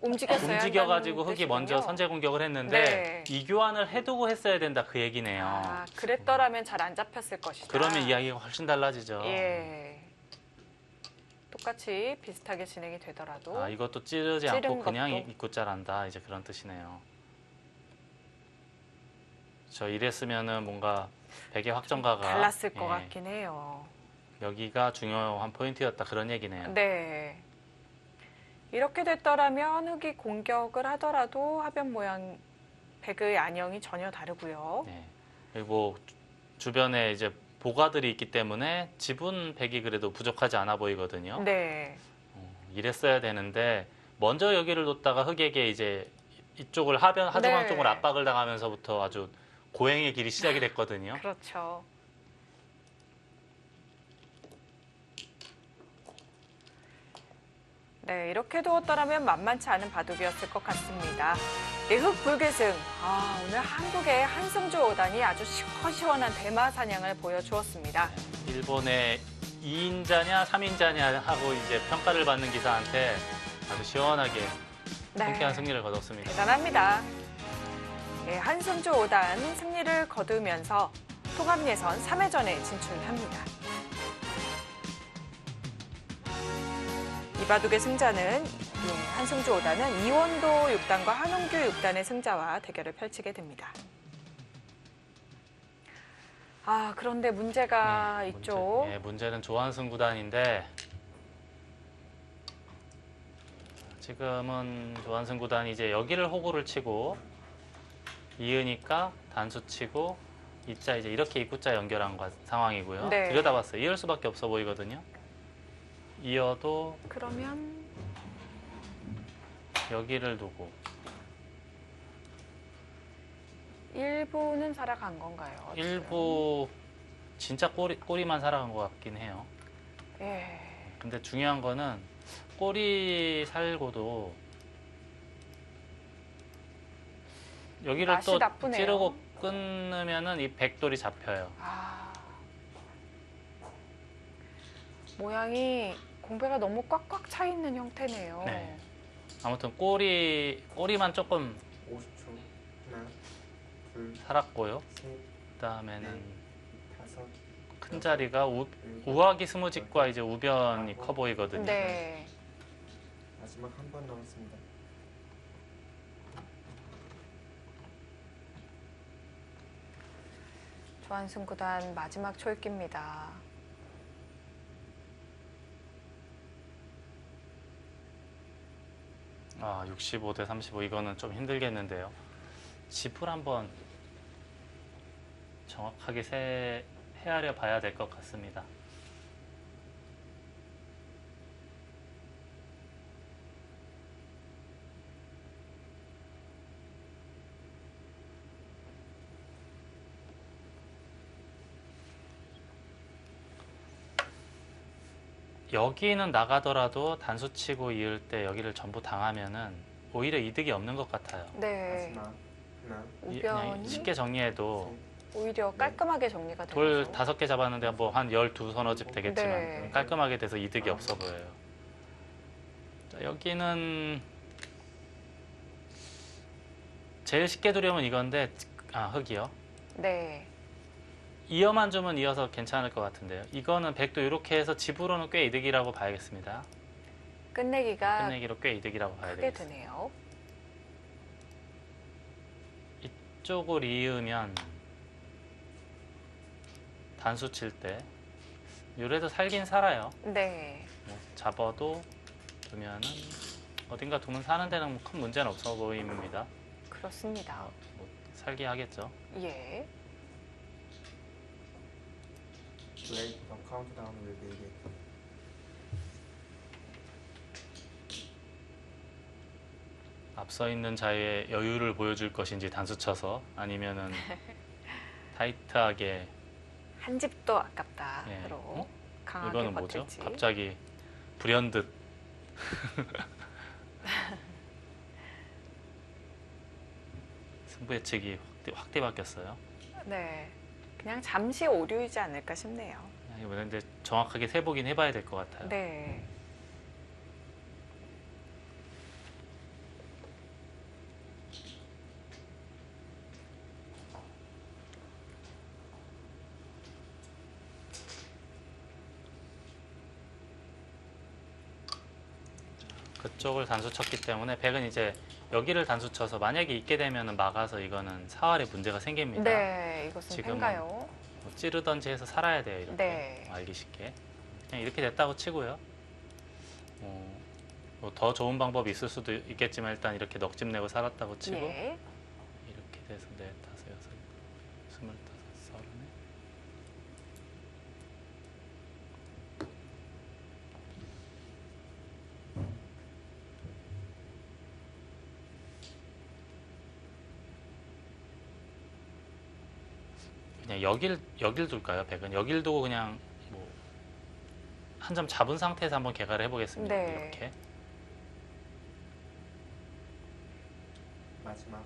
움직여가지고 흙이 먼저 선제 공격을 했는데 네. 이 교환을 해두고 했어야 된다 그 얘기네요. 아, 그랬더라면 잘 안 잡혔을 것이다. 그러면 이야기가 훨씬 달라지죠. 예. 똑같이 비슷하게 진행이 되더라도 이것도 찌르지 찌른 않고 그냥 것도. 입구자란다 이제 그런 뜻이네요. 저 이랬으면은 뭔가 백의 확정가가 달랐을 것 예, 같긴 해요. 여기가 중요한 포인트였다 그런 얘기네요. 네. 이렇게 됐더라면 흑이 공격을 하더라도 하변 모양 백의 안형이 전혀 다르고요. 네. 그리고 주변에 이제 보가들이 있기 때문에 지분 백이 그래도 부족하지 않아 보이거든요. 네. 이랬어야 되는데 먼저 여기를 뒀다가 흑에게 이제 이쪽을 하중앙 네. 쪽으로 압박을 당하면서부터 아주 고행의 길이 시작이 됐거든요. 그렇죠. 네, 이렇게 두었더라면 만만치 않은 바둑이었을 것 같습니다. 흑불괴승. 오늘 한국의 한승주 5단이 아주 시원시원한 대마 사냥을 보여주었습니다. 일본의 2인자냐 3인자냐 하고 이제 평가를 받는 기사한테 아주 시원하게 통쾌한 승리를 거뒀습니다. 대단합니다. 네, 한승주 5단 승리를 거두면서 통합 예선 3회전에 진출합니다. 이바둑의 승자는 한승주 5단은 이원도 6단과 한홍규 6단의 승자와 대결을 펼치게 됩니다. 아, 그런데 문제가 있죠. 문제는 조한승 구단인데 지금은 조한승 구단이 이제 여기를 호구를 치고 이으니까 단수 치고 이자 이제 이렇게 입구자 연결한 상황이고요. 네. 들여다봤어요. 이을 수밖에 없어 보이거든요. 이어도 그러면 여기를 두고 일부는 살아간 건가요? 일부 진짜 꼬리만 살아간 것 같긴 해요. 예. 근데 중요한 거는 꼬리 살고도 여기를 맛이 또 나쁘네요. 찌르고 끊으면은 이 백돌이 잡혀요. 아, 모양이 공배가 너무 꽉꽉 차 있는 형태네요. 네. 아무튼 꼬리만 조금 50초. 하나, 둘, 살았고요. 셋, 그다음에는 다섯, 큰 자리가 일곱, 우아기 스무직과 이제 우변이 커 보이거든요. 네. 마지막 한 번 남았습니다. 조한승 구단 마지막 초읽기입니다. 아, 65대 35 이거는 좀 힘들겠는데요. 집을 한번 정확하게 헤아려 봐야 될 것 같습니다. 여기는 나가더라도 단수 치고 이을 때 여기를 전부 당하면은 오히려 이득이 없는 것 같아요. 네. 마지막 하나, 그냥 우변이 쉽게 정리해도 오히려 깔끔하게 정리가 되죠. 돌 5개 잡았는데 뭐 한 12 서너 집 되겠지만 네. 깔끔하게 돼서 이득이 없어 보여요. 자, 여기는 제일 쉽게 두려면 이건데 흙이요. 네. 이어만 주면 이어서 괜찮을 것 같은데요. 이거는 백도 이렇게 해서 집으로는 꽤 이득이라고 봐야겠습니다. 끝내기가 끝내기로 꽤 이득이라고 봐야 크게 되겠습니다. 드네요. 이쪽을 이으면 단수 칠 때 요래도 살긴 살아요. 네. 뭐 잡아도 두면은 어딘가 두면 사는 데는 큰 문제는 없어 보입니다. 그렇습니다. 뭐 살기 하겠죠. 예. Wait, the countdown will begin. 앞서 있는 자의 여유를 보여줄 것인지 단수 쳐서 아니면은 타이트하게 한 집도 아깝다. 예. 로 강하게 이거는 뭐죠? 버틸지. 갑자기 불현듯 승부 예측이 확 뒤바뀌었어요. 네. 그냥 잠시 오류이지 않을까 싶네요. 근데 정확하게 세보긴 해봐야 될 것 같아요. 네. 그쪽을 단수 쳤기 때문에 백은 이제 여기를 단수 쳐서 만약에 있게 되면 막아서 이거는 사활에 문제가 생깁니다. 네. 이것은 지금은 팬가요? 뭐 찌르던지 해서 살아야 돼요. 이렇게 네. 알기 쉽게. 그냥 이렇게 됐다고 치고요. 뭐 더 좋은 방법이 있을 수도 있겠지만 일단 이렇게 넋집 내고 살았다고 치고 예. 이렇게 돼서 4, 5, 6, 25, 30에 그냥 여길 둘까요? 백은 여길 두고 그냥 뭐 한 점 잡은 상태에서 한번 개가를 해보겠습니다. 네. 이렇게 마지막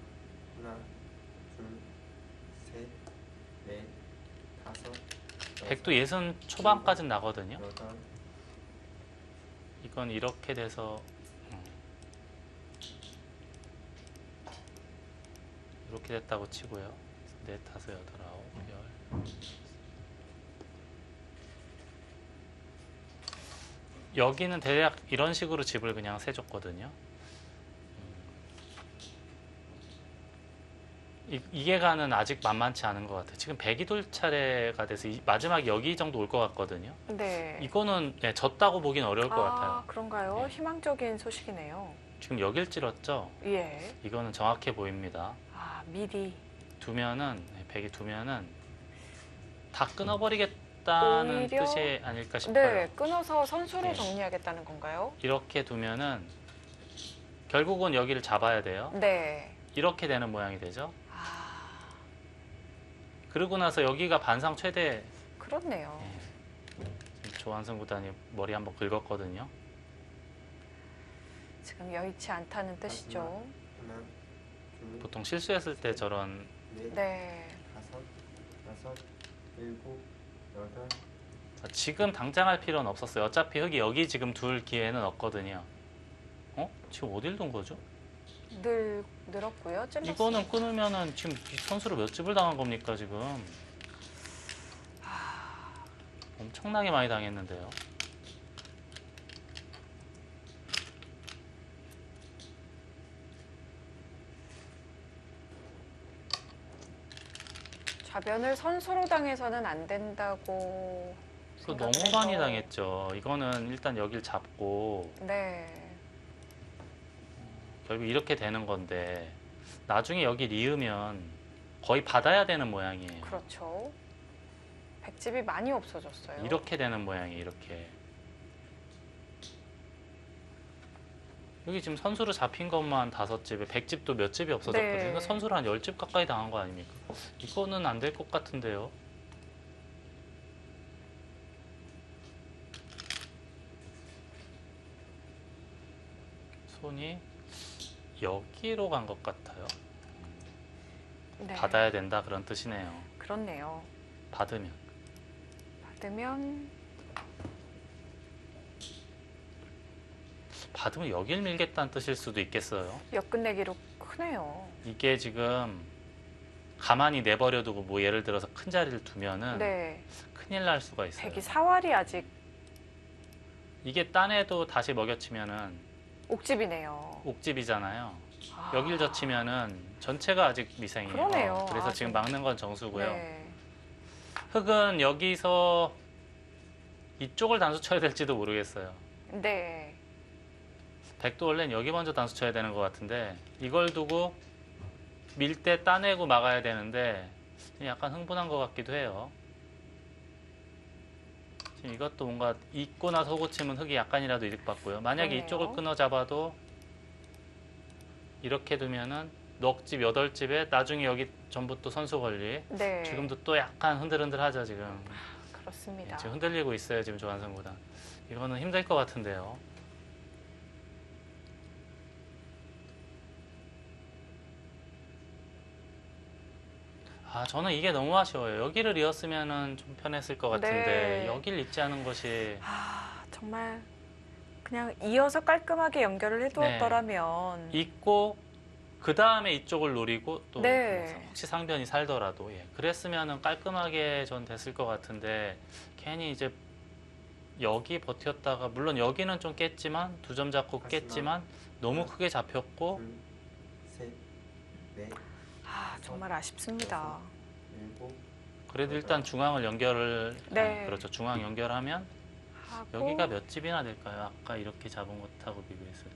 하나, 둘, 셋, 넷, 다섯, 백도 예선 초반까지는 나거든요. 여덟, 이건 이렇게 돼서 이렇게 됐다고 치고요. 넷, 다섯, 여덟, 아홉, 열. 여기는 대략 이런 식으로 집을 그냥 세줬거든요. 이게가는 아직 만만치 않은 것 같아요. 지금 100이 돌 차례가 돼서 마지막 여기 정도 올 것 같거든요. 네. 이거는 네, 졌다고 보긴 어려울 것 같아요. 그런가요? 네. 희망적인 소식이네요. 지금 여길 찔렀죠? 예. 이거는 정확해 보입니다. 미리. 두면은, 100이 두면은 다 끊어버리겠다는 오히려? 뜻이 아닐까 싶어요. 네, 끊어서 선수로 네. 정리하겠다는 건가요? 이렇게 두면은 결국은 여기를 잡아야 돼요. 네. 이렇게 되는 모양이 되죠. 그러고 나서 여기가 반상 최대. 그렇네요. 지금 조한승 구단이 머리 한번 긁었거든요. 지금 여의치 않다는 뜻이죠. 하나, 둘, 보통 실수했을 때 저런 넷, 네. 다섯, 여섯, 일곱, 여덟. 지금 당장 할 필요는 없었어요. 어차피 흙이 여기 지금 둘 기회는 없거든요. 지금 어딜 둔 거죠? 늘었고요. 찔렀어요. 이거는 끊으면은 지금 이 선수로 몇 집을 당한 겁니까 지금? 엄청나게 많이 당했는데요. 좌변을 선수로 당해서는 안 된다고 그 너무 생각해서. 많이 당했죠. 이거는 일단 여길 잡고 네. 결국 이렇게 되는 건데 나중에 여기 리으면 거의 받아야 되는 모양이에요. 그렇죠. 백집이 많이 없어졌어요. 이렇게 되는 모양이에요. 이렇게. 여기 지금 선수로 잡힌 것만 5집에 100집도 몇 집이 없어졌거든요. 네. 그러니까 선수로 한 10집 가까이 당한 거 아닙니까? 이거는 안 될 것 같은데요. 손이 여기로 간 것 같아요. 네. 받아야 된다 그런 뜻이네요. 그렇네요. 받으면. 받으면 여길 밀겠다는 뜻일 수도 있겠어요. 역끝내기로 크네요. 이게 지금 가만히 내버려두고 뭐 예를 들어서 큰 자리를 두면은 네. 큰일 날 수가 있어요. 백이 사활이 아직 이게 딴에도 다시 먹여치면은 옥집이네요. 옥집이잖아요. 아. 여길 젖히면은 전체가 아직 미생이에요. 그러네요. 그래서 지금 막는 건 정수고요. 네. 흙은 여기서 이쪽을 단수 쳐야 될지도 모르겠어요. 네. 백도 원래는 여기 먼저 단수 쳐야 되는 것 같은데 이걸 두고 밀 때 따내고 막아야 되는데 약간 흥분한 것 같기도 해요. 지금 이것도 뭔가 잊고 나서 호구 치면 흙이 약간이라도 이득 받고요. 만약에 그러네요. 이쪽을 끊어 잡아도 이렇게 두면은 넉집 8집에 나중에 여기 전부 또 선수 권리. 네. 지금도 또 약간 흔들흔들하죠 지금. 그렇습니다. 지금 흔들리고 있어요 지금 조한승 구단. 이거는 힘들 것 같은데요. 저는 이게 너무 아쉬워요. 여기를 이었으면은 좀 편했을 것 같은데 네. 여기를 잊지 않은 것이. 정말 그냥 이어서 깔끔하게 연결을 해두었더라면 잊고 그 다음에 이쪽을 노리고 또 네. 혹시 상변이 살더라도 그랬으면은 깔끔하게 전 됐을 것 같은데 괜히 이제 여기 버텼다가 물론 여기는 좀 깼지만 2점 잡고 하지만 깼지만 너무 크게 잡혔고 둘, 셋, 넷, 정말 아쉽습니다. 일곱. 그래도 일단 중앙을 연결을 네. 그렇죠. 중앙 연결하면 하고 여기가 몇 집이나 될까요? 아까 이렇게 잡은 것하고 비교했을 때.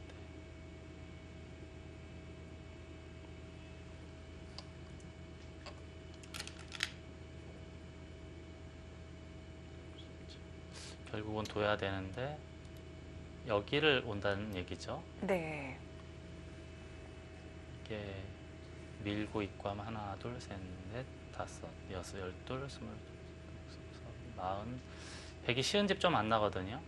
결국은 둬야 되는데 여기를 온다는 얘기죠. 네. 이게 밀고 있고 하면 하나, 둘, 셋, 넷, 다섯, 여섯, 열둘, 스물, 마흔, 100이 쉬운 집 좀 안 나거든요.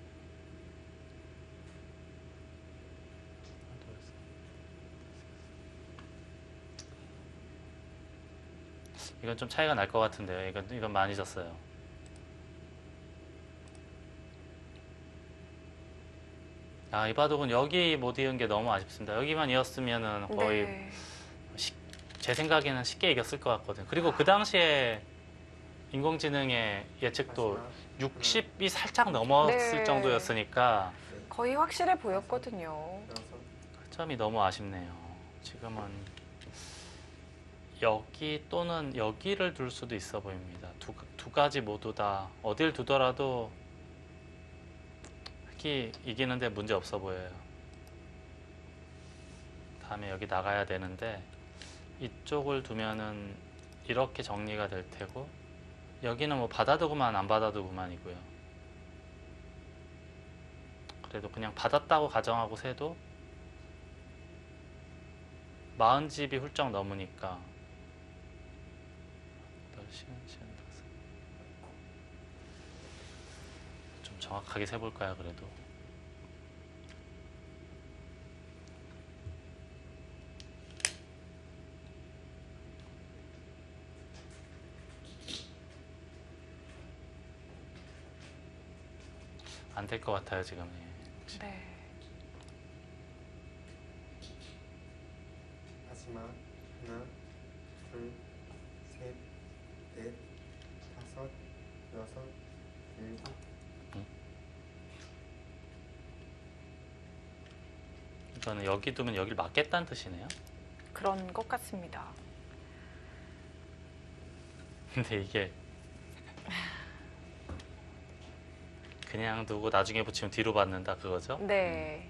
이건 좀 차이가 날 것 같은데요. 이건 많이 졌어요. 이 바둑은 여기 못 이은 게 너무 아쉽습니다. 여기만 이었으면은 거의 네. 제 생각에는 쉽게 이겼을 것 같거든요. 그리고 그 당시에 인공지능의 예측도 마지막 60이 살짝 넘었을 네. 정도였으니까 넷, 거의 확실해 보였거든요. 여섯, 점이 너무 아쉽네요. 지금은 여기 또는 여기를 둘 수도 있어 보입니다. 두 가지 모두 다 어딜 두더라도 흑이 이기는데 문제 없어 보여요. 다음에 여기 나가야 되는데 이쪽을 두면은 이렇게 정리가 될 테고 여기는 뭐 받아두고만 안 받아두고만이고요. 그래도 그냥 받았다고 가정하고 세도 40집이 훌쩍 넘으니까 8시간 좀 정확하게 세볼까요? 그래도 안 될 것 같아요 지금. 예. 네. 마지막 하나, 둘, 셋, 넷, 다섯, 여섯, 일곱, 이거는 여기 두면 여기를 막겠다는 뜻이네요. 그런 것 같습니다. 근데 이게 그냥 두고 나중에 붙이면 뒤로 받는다 그거죠? 네.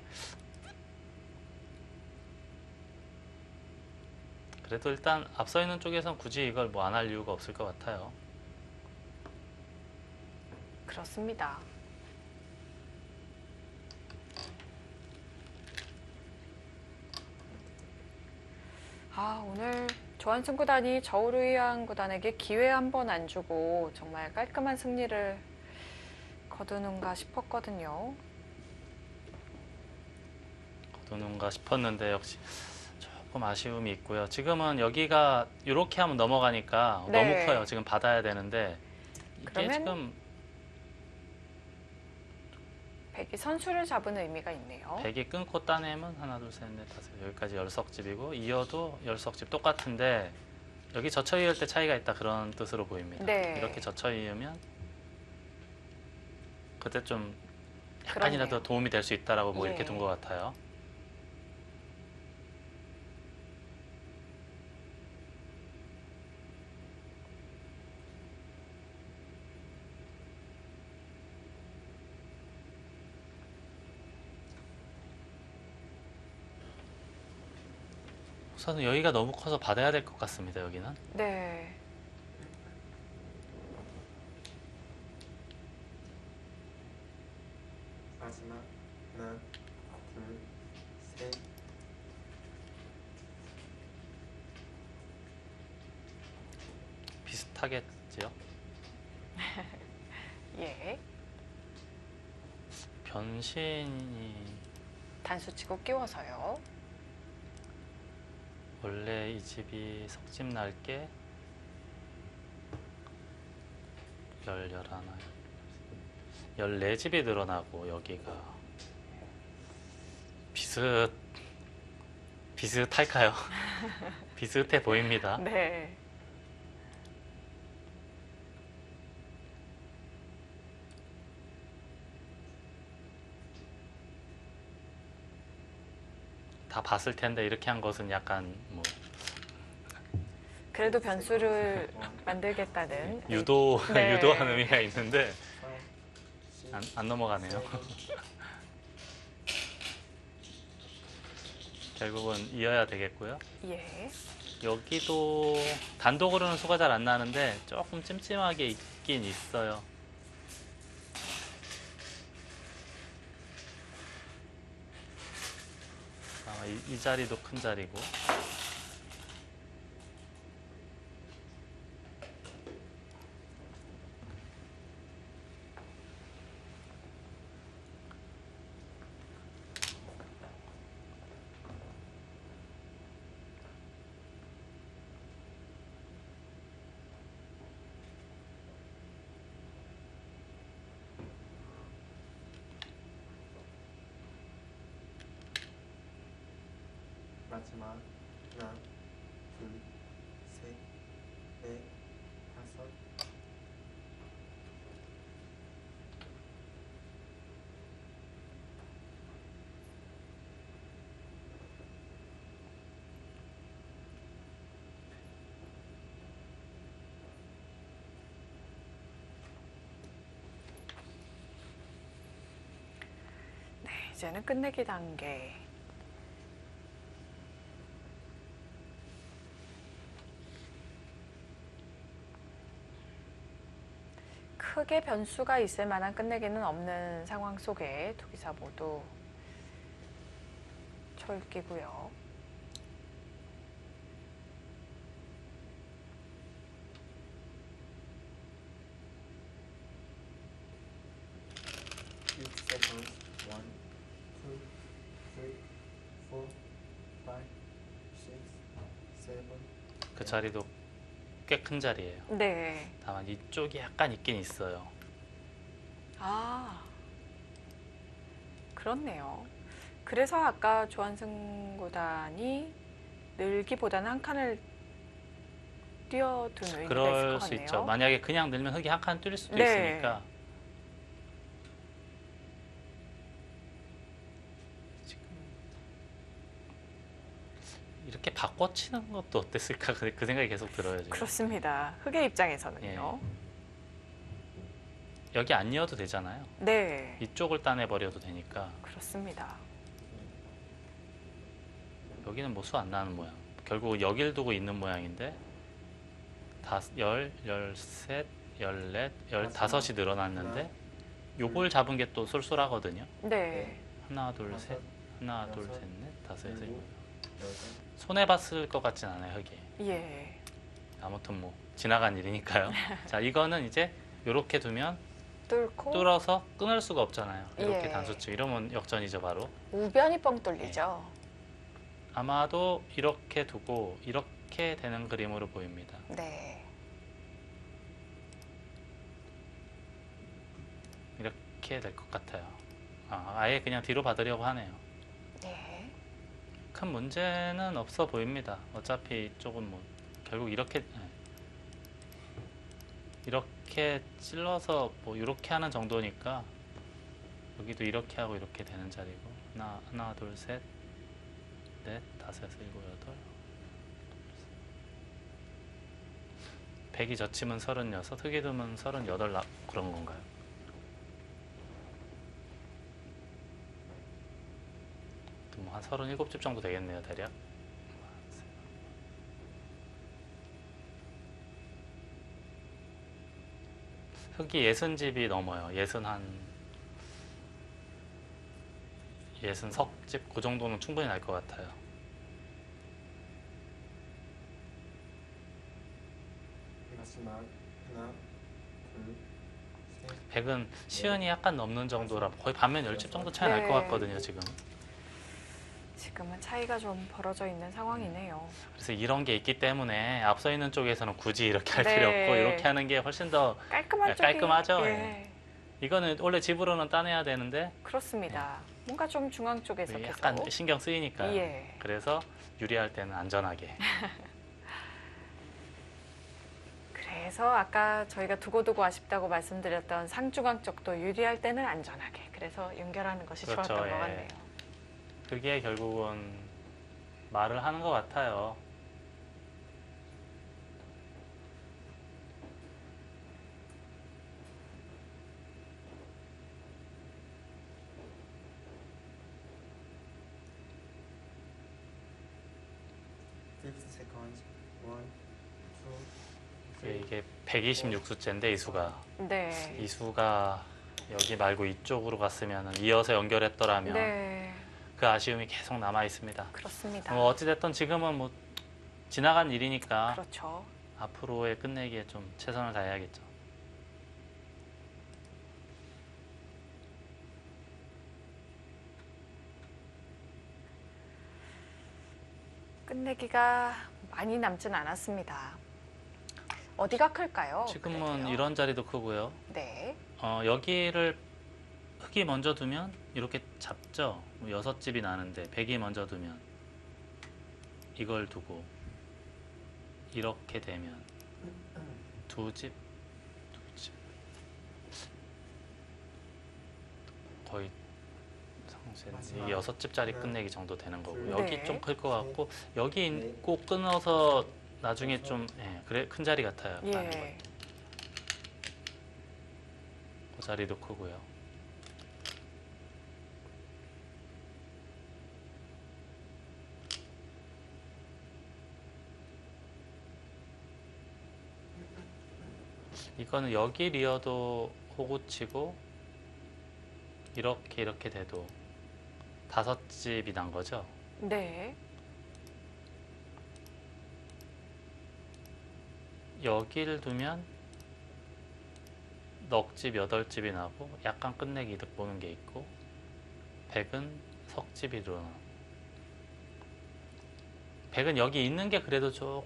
그래도 일단 앞서 있는 쪽에선 굳이 이걸 뭐 안 할 이유가 없을 것 같아요. 그렇습니다. 아, 오늘 조한승 구단이 저우루이안 구단에게 기회 한 번 안 주고 정말 깔끔한 승리를 거두는가 싶었거든요. 거두는가 싶었는데 역시 조금 아쉬움이 있고요. 지금은 여기가 이렇게 하면 넘어가니까 네. 너무 커요. 지금 받아야 되는데 이게 그러면 지금 백이 선수를 잡은 의미가 있네요. 100이 끊고 따내면 하나 둘셋넷 다섯 여기까지 10석집이고 이어도 10석집 똑같은데 여기 젖혀 이을 때 차이가 있다 그런 뜻으로 보입니다. 네. 이렇게 젖혀 이으면 그때 좀 그러네요. 약간이라도 도움이 될 수 있다라고 뭐 이렇게 예. 둔 것 같아요. 우선 여기가 너무 커서 받아야 될 것 같습니다. 여기는. 네. 마지막 하나, 둘, 셋, 비슷하겠지요. 예. 변신이 단수치고 끼워서요. 원래 이 집이 석집 날게 14집이 늘어나고 여기가 비슷할까요? 비슷해 보입니다. 네. 다 봤을 텐데 이렇게 한 것은 약간 뭐 그래도 변수를 만들겠다는 네. 유도한 의미가 있는데 사, 안 넘어가네요. 칠, 결국은 이어야 되겠고요. 예. 여기도 단독으로는 수가 잘 안 나는데 조금 찜찜하게 있긴 있어요. 아마 이 자리도 큰 자리고. 마지막 하나, 둘, 넷, 다섯. 네, 이제는 끝내기 단계. 크게 변수가 있을 만한 끝내기는 없는 상황 속에 두 기사 모두 철기고요. seconds. 1, 2, 3, 4, 5, 6, 7. 그 자리도 꽤 큰 자리예요. 네. 다만 이쪽이 약간 있긴 있어요. 아, 그렇네요. 그래서 아까 조한승 구단이 늘기보다는 한 칸을 뛰어둔 의미가 있을 그럴 것 수 같네요. 있죠. 만약에 그냥 늘면 흙이 한 칸 뚫릴 수도 네. 있으니까. 지금 이렇게 바꿔치는 것도 어땠을까 그 생각이 계속 들어요. 지금. 그렇습니다. 흑의 입장에서는요. 여기 안 이어도 되잖아요. 네, 이쪽을 따내버려도 되니까. 그렇습니다. 여기는 뭐 수 안 나는 모양. 결국 여길 두고 있는 모양인데 13, 14, 15이 늘어났는데 요걸 잡은 게 또 쏠쏠하거든요. 네, 하나, 둘, 셋. 하나, 둘, 여섯, 셋, 넷, 다섯, 여섯, 일곱. 여덟. 손해봤을 것 같진 않아요, 흙이. 예, 아무튼 뭐 지나간 일이니까요. 자, 이거는 이제 이렇게 두면 뚫고 뚫어서 끊을 수가 없잖아요. 이렇게 예. 단수치. 이러면 역전이죠, 바로. 우변이 뻥 뚫리죠. 아마도 이렇게 두고 이렇게 되는 그림으로 보입니다. 네, 이렇게 될 것 같아요. 아예 그냥 뒤로 받으려고 하네요. 네, 큰 문제는 없어 보입니다. 어차피 이쪽은 뭐 결국 이렇게 이렇게 찔러서 뭐 이렇게 하는 정도니까 여기도 이렇게 하고 이렇게 되는 자리고 하나, 둘, 셋, 넷, 다섯, 여섯, 일곱, 여덟. 100이 젖히면 36, 흙이 두면 38 그런 건가요? 뭐 한 37집 정도 되겠네요, 대략. 흙이 60집이 넘어요. 60석집 그 정도는 충분히 날 것 같아요. 마지막 하나, 둘, 셋. 100은 시은이 약간 넘는 정도라 거의 반면 10집 정도 차이 날 것 네. 같거든요, 지금. 지금은 차이가 좀 벌어져 있는 상황이네요. 그래서 이런 게 있기 때문에 앞서 있는 쪽에서는 굳이 이렇게 할 네. 필요 없고 이렇게 하는 게 훨씬 더 깔끔한 쪽이 깔끔하죠? 예, 이거는 원래 집으로는 따내야 되는데 그렇습니다. 뭔가 좀 중앙 쪽에서 계속 약간 신경 쓰이니까요. 예. 그래서 유리할 때는 안전하게. 그래서 아까 저희가 두고두고 아쉽다고 말씀드렸던 상중앙 쪽도 유리할 때는 안전하게. 그래서 연결하는 것이 그렇죠, 좋았던 것 예. 같네요. 그게 결국은 말을 하는 것 같아요. seconds. 1, 2, 3. 이게 126수째인데 이수가 네. 이수가 여기 말고 이쪽으로 갔으면 이어서 연결했더라면 네. 그 아쉬움이 계속 남아 있습니다. 그렇습니다. 어찌됐든 지금은 뭐 지나간 일이니까 그렇죠. 앞으로의 끝내기에 좀 최선을 다해야겠죠. 끝내기가 많이 남진 않았습니다. 어디가 클까요? 지금은 그래도요? 이런 자리도 크고요. 네. 여기를 흙이 먼저 두면 이렇게 잡죠. 6집이 나는데 100이 먼저 두면 이걸 두고 이렇게 되면 두 집 거의 상세 마지막. 이 6집짜리 네. 끝내기 정도 되는 거고 네. 여기 좀 클 것 같고 여기 네. 있고 끊어서 나중에 좀 그래 큰 자리 같아요. 예. 그 자리도 크고요. 이거는 여기 리어도 호구치고 이렇게 돼도 5집이 난 거죠. 네. 여기를 두면 넉집 8집이 나고 약간 끝내기 이득 보는 게 있고 100은 석집이 일어나. 100은 여기 있는 게 그래도 더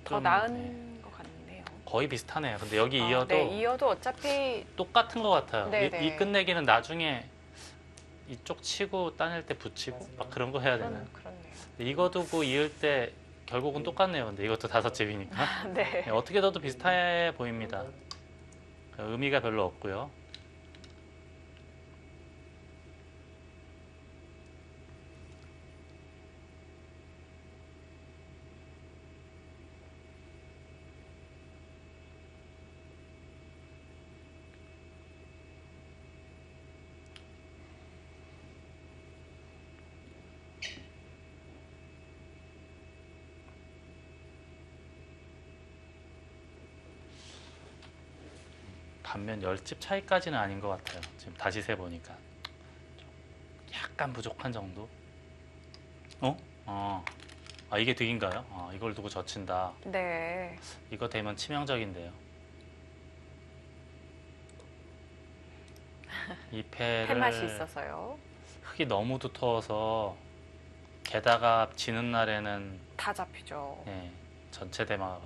좀 나은 것 같네요. 거의 비슷하네요. 근데 여기 이어도 네, 이어도 어차피 똑같은 것 같아요. 네네. 이 끝내기는 나중에 이쪽 치고 따낼 때 붙이고 막 그런 거 해야 되나요? 그렇네요. 이거 두고 이을 때 결국은 똑같네요. 근데 이것도 5집이니까 네. 어떻게 둬도 비슷해 보입니다. 의미가 별로 없고요. 반면 10집 차이까지는 아닌 것 같아요. 지금 다시 세보니까 약간 부족한 정도? 아, 이게 득인가요? 이걸 두고 젖힌다. 네. 이거 되면 치명적인데요. 이 패를 할 맛이 있어서요. 흙이 너무 두터워서 게다가 지는 날에는 다 잡히죠. 전체 대막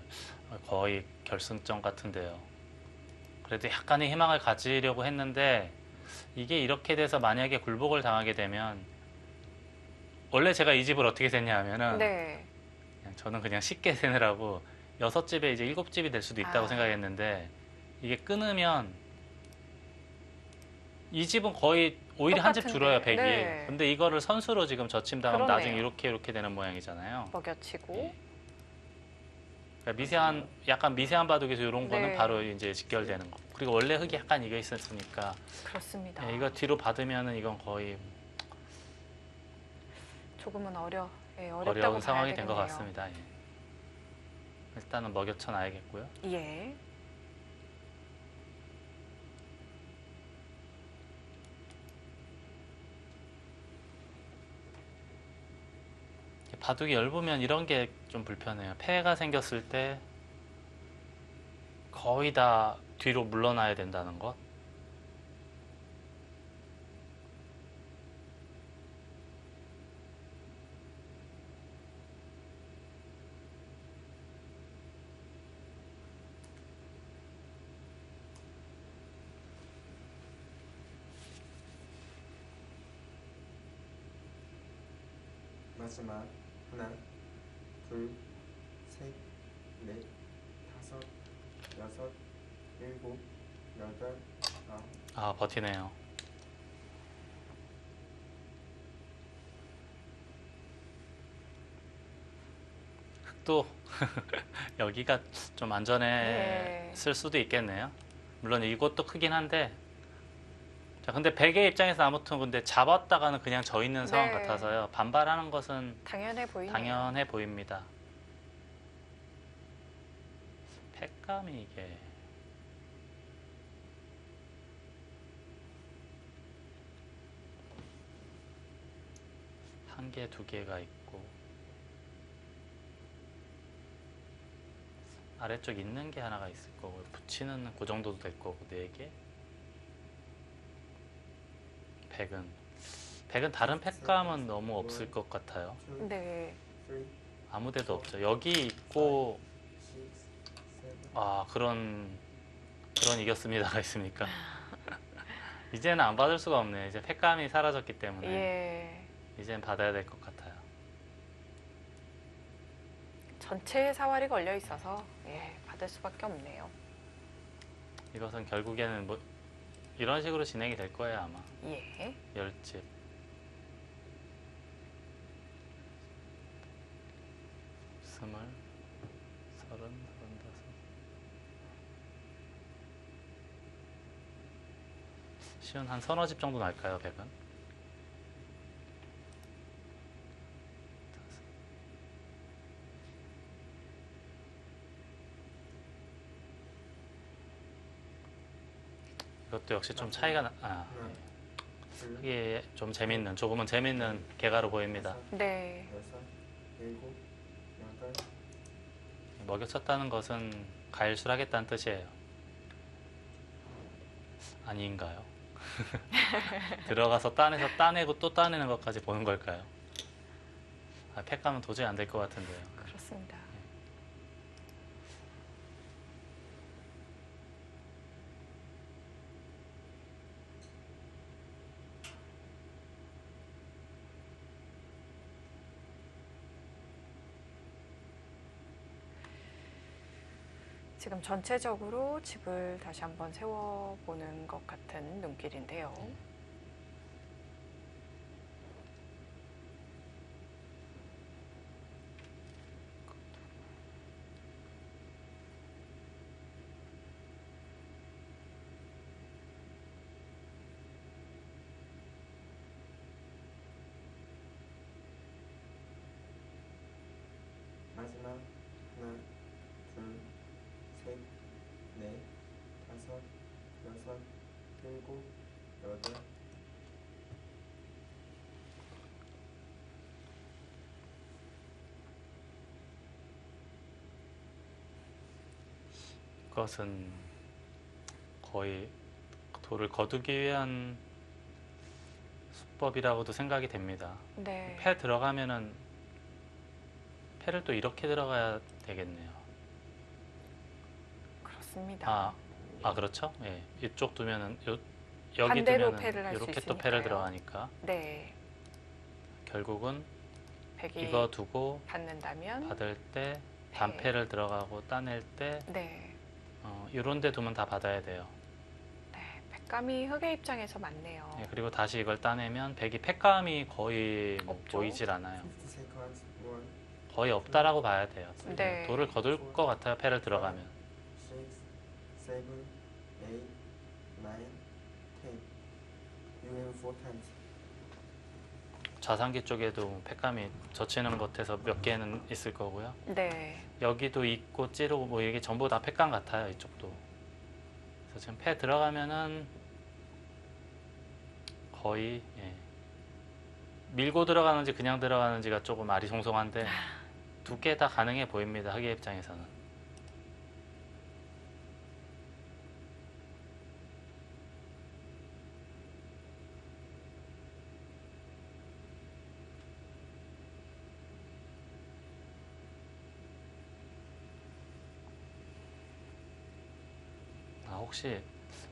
거의 결승점 같은데요. 그래도 약간의 희망을 가지려고 했는데 이게 이렇게 돼서 만약에 굴복을 당하게 되면 원래 제가 이 집을 어떻게 셌냐 하면은 네. 저는 그냥 쉽게 세느라고 6집에 이제 7집이 될 수도 있다고 아. 생각했는데 이게 끊으면 이 집은 거의 오히려 한 집 똑같은데. 줄어요, 100이. 네. 근데 이거를 선수로 지금 젖힘당하면 그러네요. 나중에 이렇게 되는 모양이잖아요. 먹여치고. 예. 그러니까 약간 미세한 바둑에서 이런 거는 네. 바로 이제 직결되는 거. 그리고 원래 흙이 약간 이겨 있었으니까 그렇습니다. 이거 뒤로 받으면은 이건 거의 조금은 어렵다고 어려운 봐야 상황이 된 것 되겠네요. 같습니다. 예. 일단은 먹여쳐 놔야겠고요. 예. 바둑이 얇으면 이런 게 좀 불편해요. 폐가 생겼을 때 거의 다 뒤로 물러나야 된다는 것. 마지막 하나, 둘, 셋, 넷, 다섯, 여섯, 일곱, 여덟, 아홉. 아, 버티네요. 흙도 여기가 좀 안전해 네. 쓸 수도 있겠네요. 물론 이것도 크긴 한데 자, 근데 백의 입장에서 아무튼 근데 잡았다가는 그냥 져 있는 상황 네. 같아서요. 반발하는 것은 당연해 보이네요. 당연해 보입니다. 팩감이 이게 한 개, 두 개가 있고 아래쪽 있는 게 하나가 있을 거고 붙이는 그 정도도 될 거고 네 개. 백은 다른 팩감은 너무 없을 것 같아요. two, 네. three, 아무데도 없죠. 여기 있고 six, seven. 그런 이겼습니다가 있습니까? 이제는 안 받을 수가 없네. 이제 팩감이 사라졌기 때문에 예. 이제는 받아야 될 것 같아요. 전체 사활이 걸려 있어서 예, 받을 수밖에 없네요. 이것은 결국에는 뭐 이런 식으로 진행이 될 거예요 아마. 예. 10집. 스물, 서른, 서른다섯. 쉬운 한 서너 집 정도 날까요, 100은? 이것도 역시 좀 차이가 하나, 둘, 이게 좀 재밌는, 조금은 재밌는 개가로 보입니다. 다섯, 네. 여섯, 일곱, 여덟, 먹여쳤다는 것은 가일술하겠다는 뜻이에요. 아닌가요? 들어가서 따내서 따내고 또 따내는 것까지 보는 걸까요? 아, 팩감은 도저히 안 될 것 같은데요. 그렇습니다. 지금 전체적으로 집을 다시 한번 세워보는 것 같은 눈길인데요. 마지막 하나, 둘, 셋, 넷, 다섯, 여섯, 일곱, 여덟, 그것은 거의 돌을 거두기 위한 수법이라고도 생각이 됩니다. 네. 패 들어가면은 패를 또 이렇게 들어가야 되겠네요. 그렇습니다. 그렇죠? 예. 이쪽 두면은 여기 반대로 두면은 패를 할수 이렇게 또 패를 있으니까요. 들어가니까 네. 결국은 백이 이거 두고 받는다면 받을 때 패. 단패를 들어가고 따낼 때 네. 이런 데 두면 다 받아야 돼요. 네. 백감이 흑의 입장에서 맞네요. 예, 그리고 다시 이걸 따내면 백이 패감이 거의 뭐 없죠. 보이질 않아요. 50 seconds, one, 거의 없다라고 봐야 돼요. 네. 돌을 거둘 것 같아요. 패를 들어가면. 6, 7, 8, 9, 10. You have 4 times. 좌상기 쪽에도 패감이 젖히는 것에서 몇 개는 있을 거고요. 네. 여기도 있고 찌르고 뭐 이게 전부 다 패감 같아요. 이쪽도. 그래서 지금 패 들어가면은 거의 밀고 들어가는지 그냥 들어가는지가 조금 아리송송한데 두 개 다 가능해 보입니다. 흑의 입장에서는. 혹시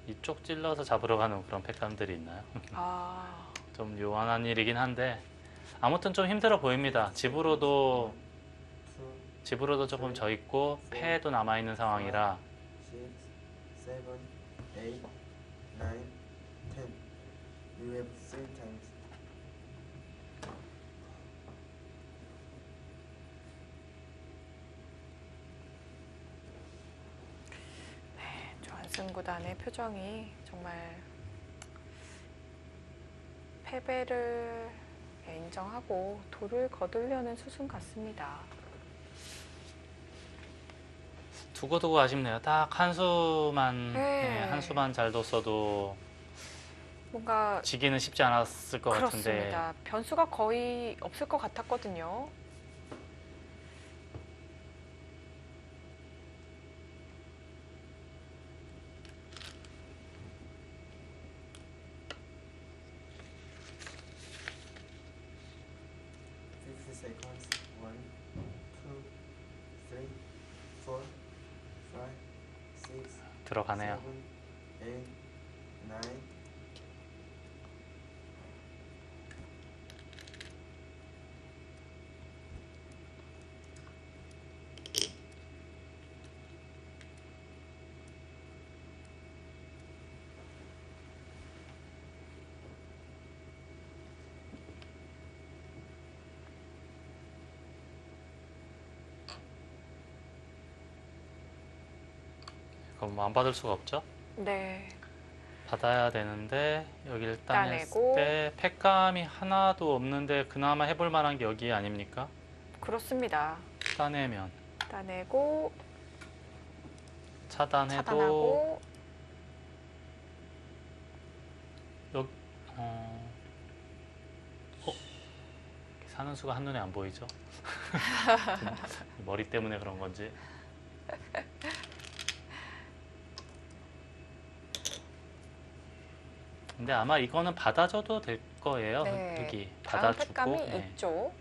이쪽 찔러서 잡으러 가는 그런 패감들이 있나요? 아, 좀 요원한 일이긴 한데 아무튼 좀 힘들어 보입니다. 집으로도 2, 조금 져 있고 패도 남아 있는 상황이라 6, 7, 8, 9, 10. You have 3 times. 조한승 구단의 표정이 정말 패배를 인정하고 돌을 거두려는 수순 같습니다. 두고두고 아쉽네요. 딱 한 수만 네. 한 수만 잘 뒀어도 뭔가 지기는 쉽지 않았을 것 같은데 그렇습니다. 변수가 거의 없을 것 같았거든요. seconds. 1, 2, 3, 4, 5, 6, 들어가네요. 7, 8, 9. 그럼 뭐 안 받을 수가 없죠? 네. 받아야 되는데 여기를 따냈을 따내고. 때 팩감이 하나도 없는데 그나마 해볼 만한 게 여기 아닙니까? 그렇습니다. 따내면 따내고 차단해도 차단하고 여기 사는 수가 한눈에 안 보이죠? 머리 때문에 그런 건지. 근데 아마 이거는 받아줘도 될 거예요. 네. 흙이 다음 받아주고 팩감이 네. 있죠.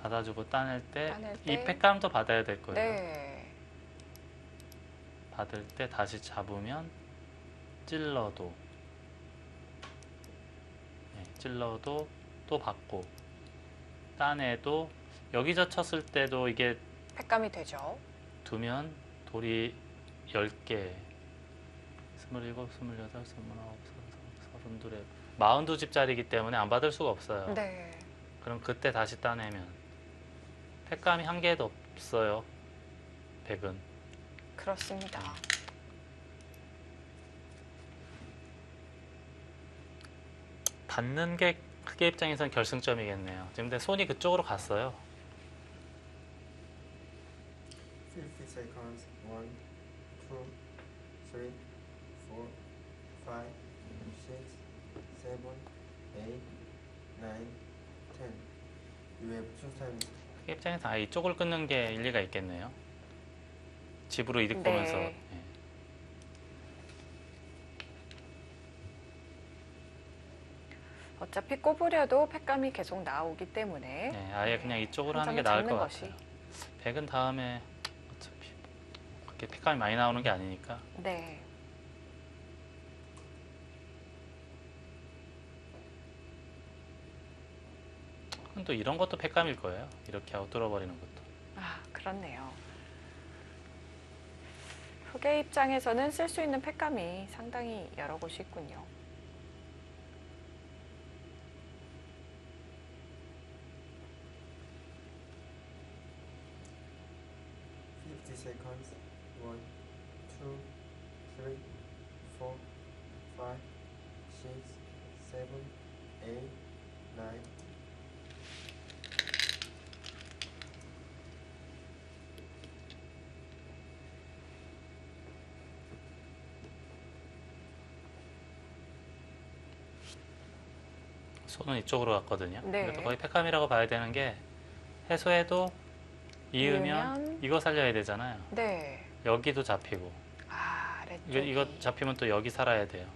받아주고 따낼 때 따낼 이 때. 팩감도 받아야 될 거예요. 네. 받을 때 다시 잡으면 찔러도 찔러도 또 받고 따내도 여기서 쳤을 때도 이게 팩감이 되죠. 두면 돌이 10개 27, 28, 29, 30, 32, 42집짜리이기 때문에 안 받을 수가 없어요. 네. 그럼 그때 다시 따내면 팩감이 한 개도 없어요. 100은. 그렇습니다. 받는 게 크게 입장에선 결승점이겠네요. 지금 근데 손이 그쪽으로 갔어요. 50 seconds. 1, 2, 3, 4, 5, 6, 7, 8, 9, 10. You have two times. 크게 입장에서 아예 이쪽을 끊는 게 일리가 있겠네요. 집으로 이득 네. 보면서. 예. 어차피 꼽으려도 팩감이 계속 나오기 때문에 네, 아예 그냥 이쪽으로 한 하는 게 점을 나을 것 잡는 같아요. 100은 다음에 어차피 그렇게 팩감이 많이 나오는 게 아니니까. 네. 그럼 또 이런 것도 팩감일 거예요. 이렇게 하고 뚫어버리는 것도. 아, 그렇네요. 흑의 입장에서는 쓸 수 있는 팩감이 상당히 여러 곳이 있군요. seconds. 1, 2, 3, 4, 5, 6, 7, 8, 9. 손은 이쪽으로 갔거든요. 네. 그래도 거의 팩감이라고 봐야 되는 게 해소해도 이으면 이으면 이거 살려야 되잖아요. 네. 여기도 잡히고 아, 아래쪽이 이거 잡히면 또 여기 살아야 돼요.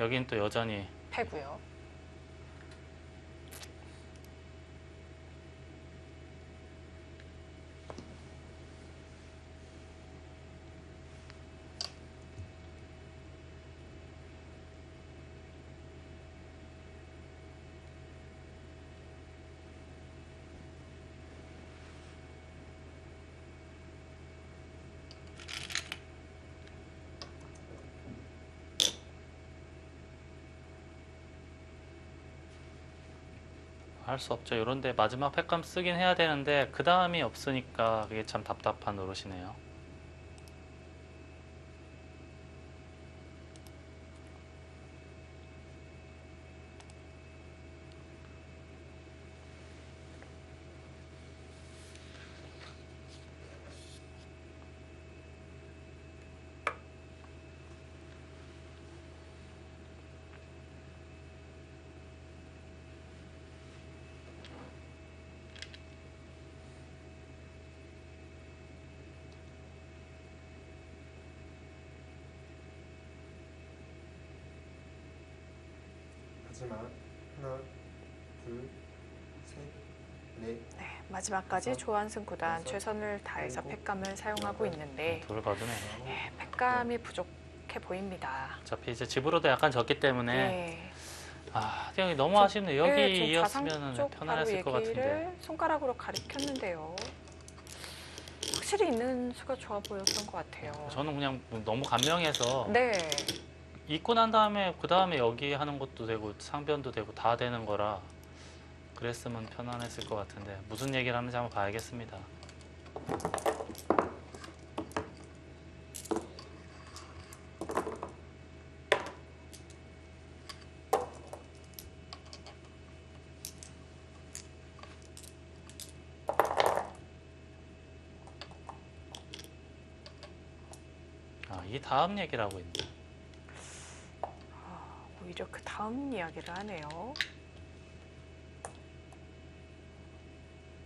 여긴 또 여전히 패고요. 할 수 없죠. 이런데 마지막 팩감 쓰긴 해야 되는데 그 다음이 없으니까 그게 참 답답한 노릇이네요. 마지막 하나, 둘, 셋, 넷. 네, 마지막까지 조한승 구단 최선을 다해서 팩감을 사용하고 있는데 돌을 거두네. 네, 팩감이 부족해 보입니다. 어차피 이제 집으로도 약간 졌기 때문에 네. 아, 여기 너무 아쉽네. 여기 네, 좀 이었으면 좌상 쪽 편안했을 것 바로 같은데. 얘기를 손가락으로 가리켰는데요. 확실히 있는 수가 좋아 보였던 것 같아요. 저는 그냥 너무 감명해서 네. 입고 난 다음에 그 다음에 여기 하는 것도 되고 상변도 되고 다 되는 거라 그랬으면 편안했을 것 같은데 무슨 얘기를 하는지 한번 봐야겠습니다. 이 다음 얘기를 하고 있네. 오히려 그 다음 이야기를 하네요.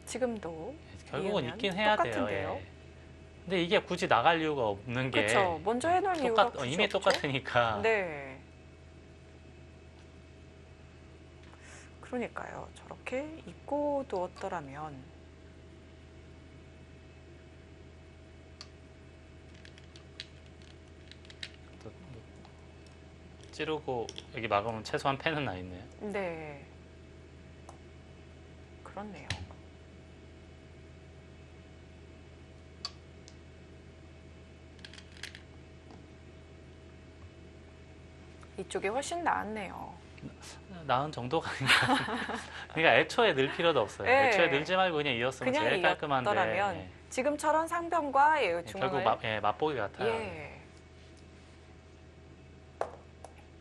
지금도 결국은 이으면 있긴 해야 돼요. 똑같은데요. 예. 근데 이게 굳이 나갈 이유가 없는 게 그렇죠. 먼저 해놓을 이유가 굳이 이미 없죠? 똑같으니까. 네. 그러니까요. 저렇게 잊고 두었더라면 찌르고 여기 막으면 최소한 펜은 나 있네요. 네. 그렇네요. 이쪽이 훨씬 나았네요. 나은 정도가 아닌가. 그러니까 애초에 늘 필요도 없어요. 네. 애초에 늘지 말고 그냥 이었으면 그냥 제일 깔끔한데. 이었더라면 예. 지금처럼 상변과 예, 중앙을 결국 맛보기 같아요. 예.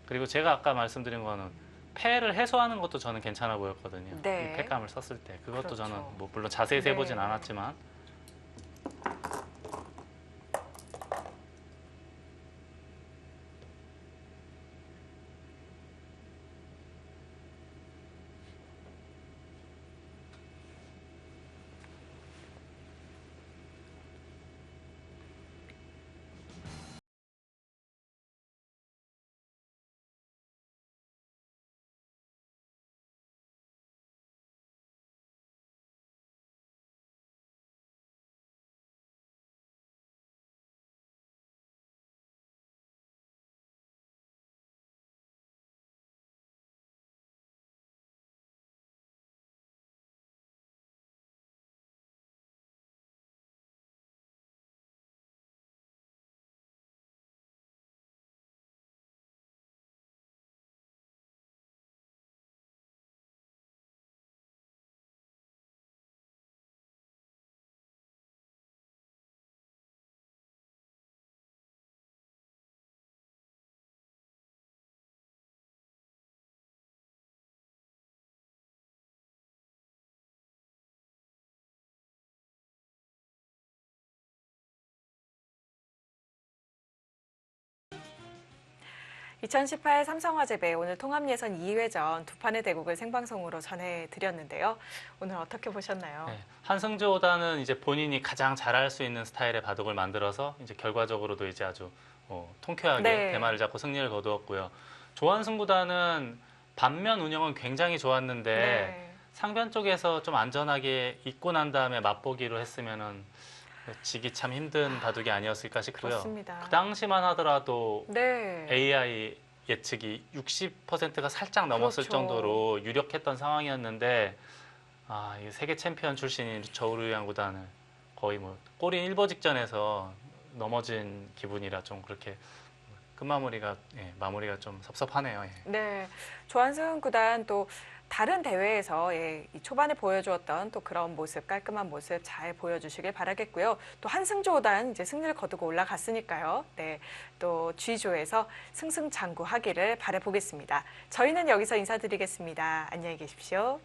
그리고 제가 아까 말씀드린 거는 패를 해소하는 것도 저는 괜찮아 보였거든요. 네. 이 패감을 썼을 때 그것도 그렇죠. 저는 뭐 물론 자세히 세보진 네. 않았지만 (2018) 삼성화재배 오늘 통합예선 2회전 두 판의 대국을 생방송으로 전해드렸는데요. 오늘 어떻게 보셨나요? 네. 한승조단은 이제 본인이 가장 잘할 수 있는 스타일의 바둑을 만들어서 이제 결과적으로도 이제 아주 통쾌하게 네. 대마를 잡고 승리를 거두었고요. 조한승구단은 반면 운영은 굉장히 좋았는데 네. 상변 쪽에서 좀 안전하게 잊고 난 다음에 맛보기로 했으면은 지기 참 힘든 바둑이 아니었을까 싶고요. 그렇습니다. 그 당시만 하더라도 네. AI 예측이 60%가 살짝 넘었을 그렇죠. 정도로 유력했던 상황이었는데 이 세계 챔피언 출신인 저우르양 구단을 거의 뭐 꼬린 일보 직전에서 넘어진 기분이라 좀 그렇게 끝마무리가 마무리가 좀 섭섭하네요. 예. 네. 조한승 구단 또 다른 대회에서 예, 이 초반에 보여주었던 또 그런 모습, 깔끔한 모습 잘 보여주시길 바라겠고요. 또 한승조단 이제 승리를 거두고 올라갔으니까요. 네, 또 G조에서 승승장구하기를 바라보겠습니다. 저희는 여기서 인사드리겠습니다. 안녕히 계십시오.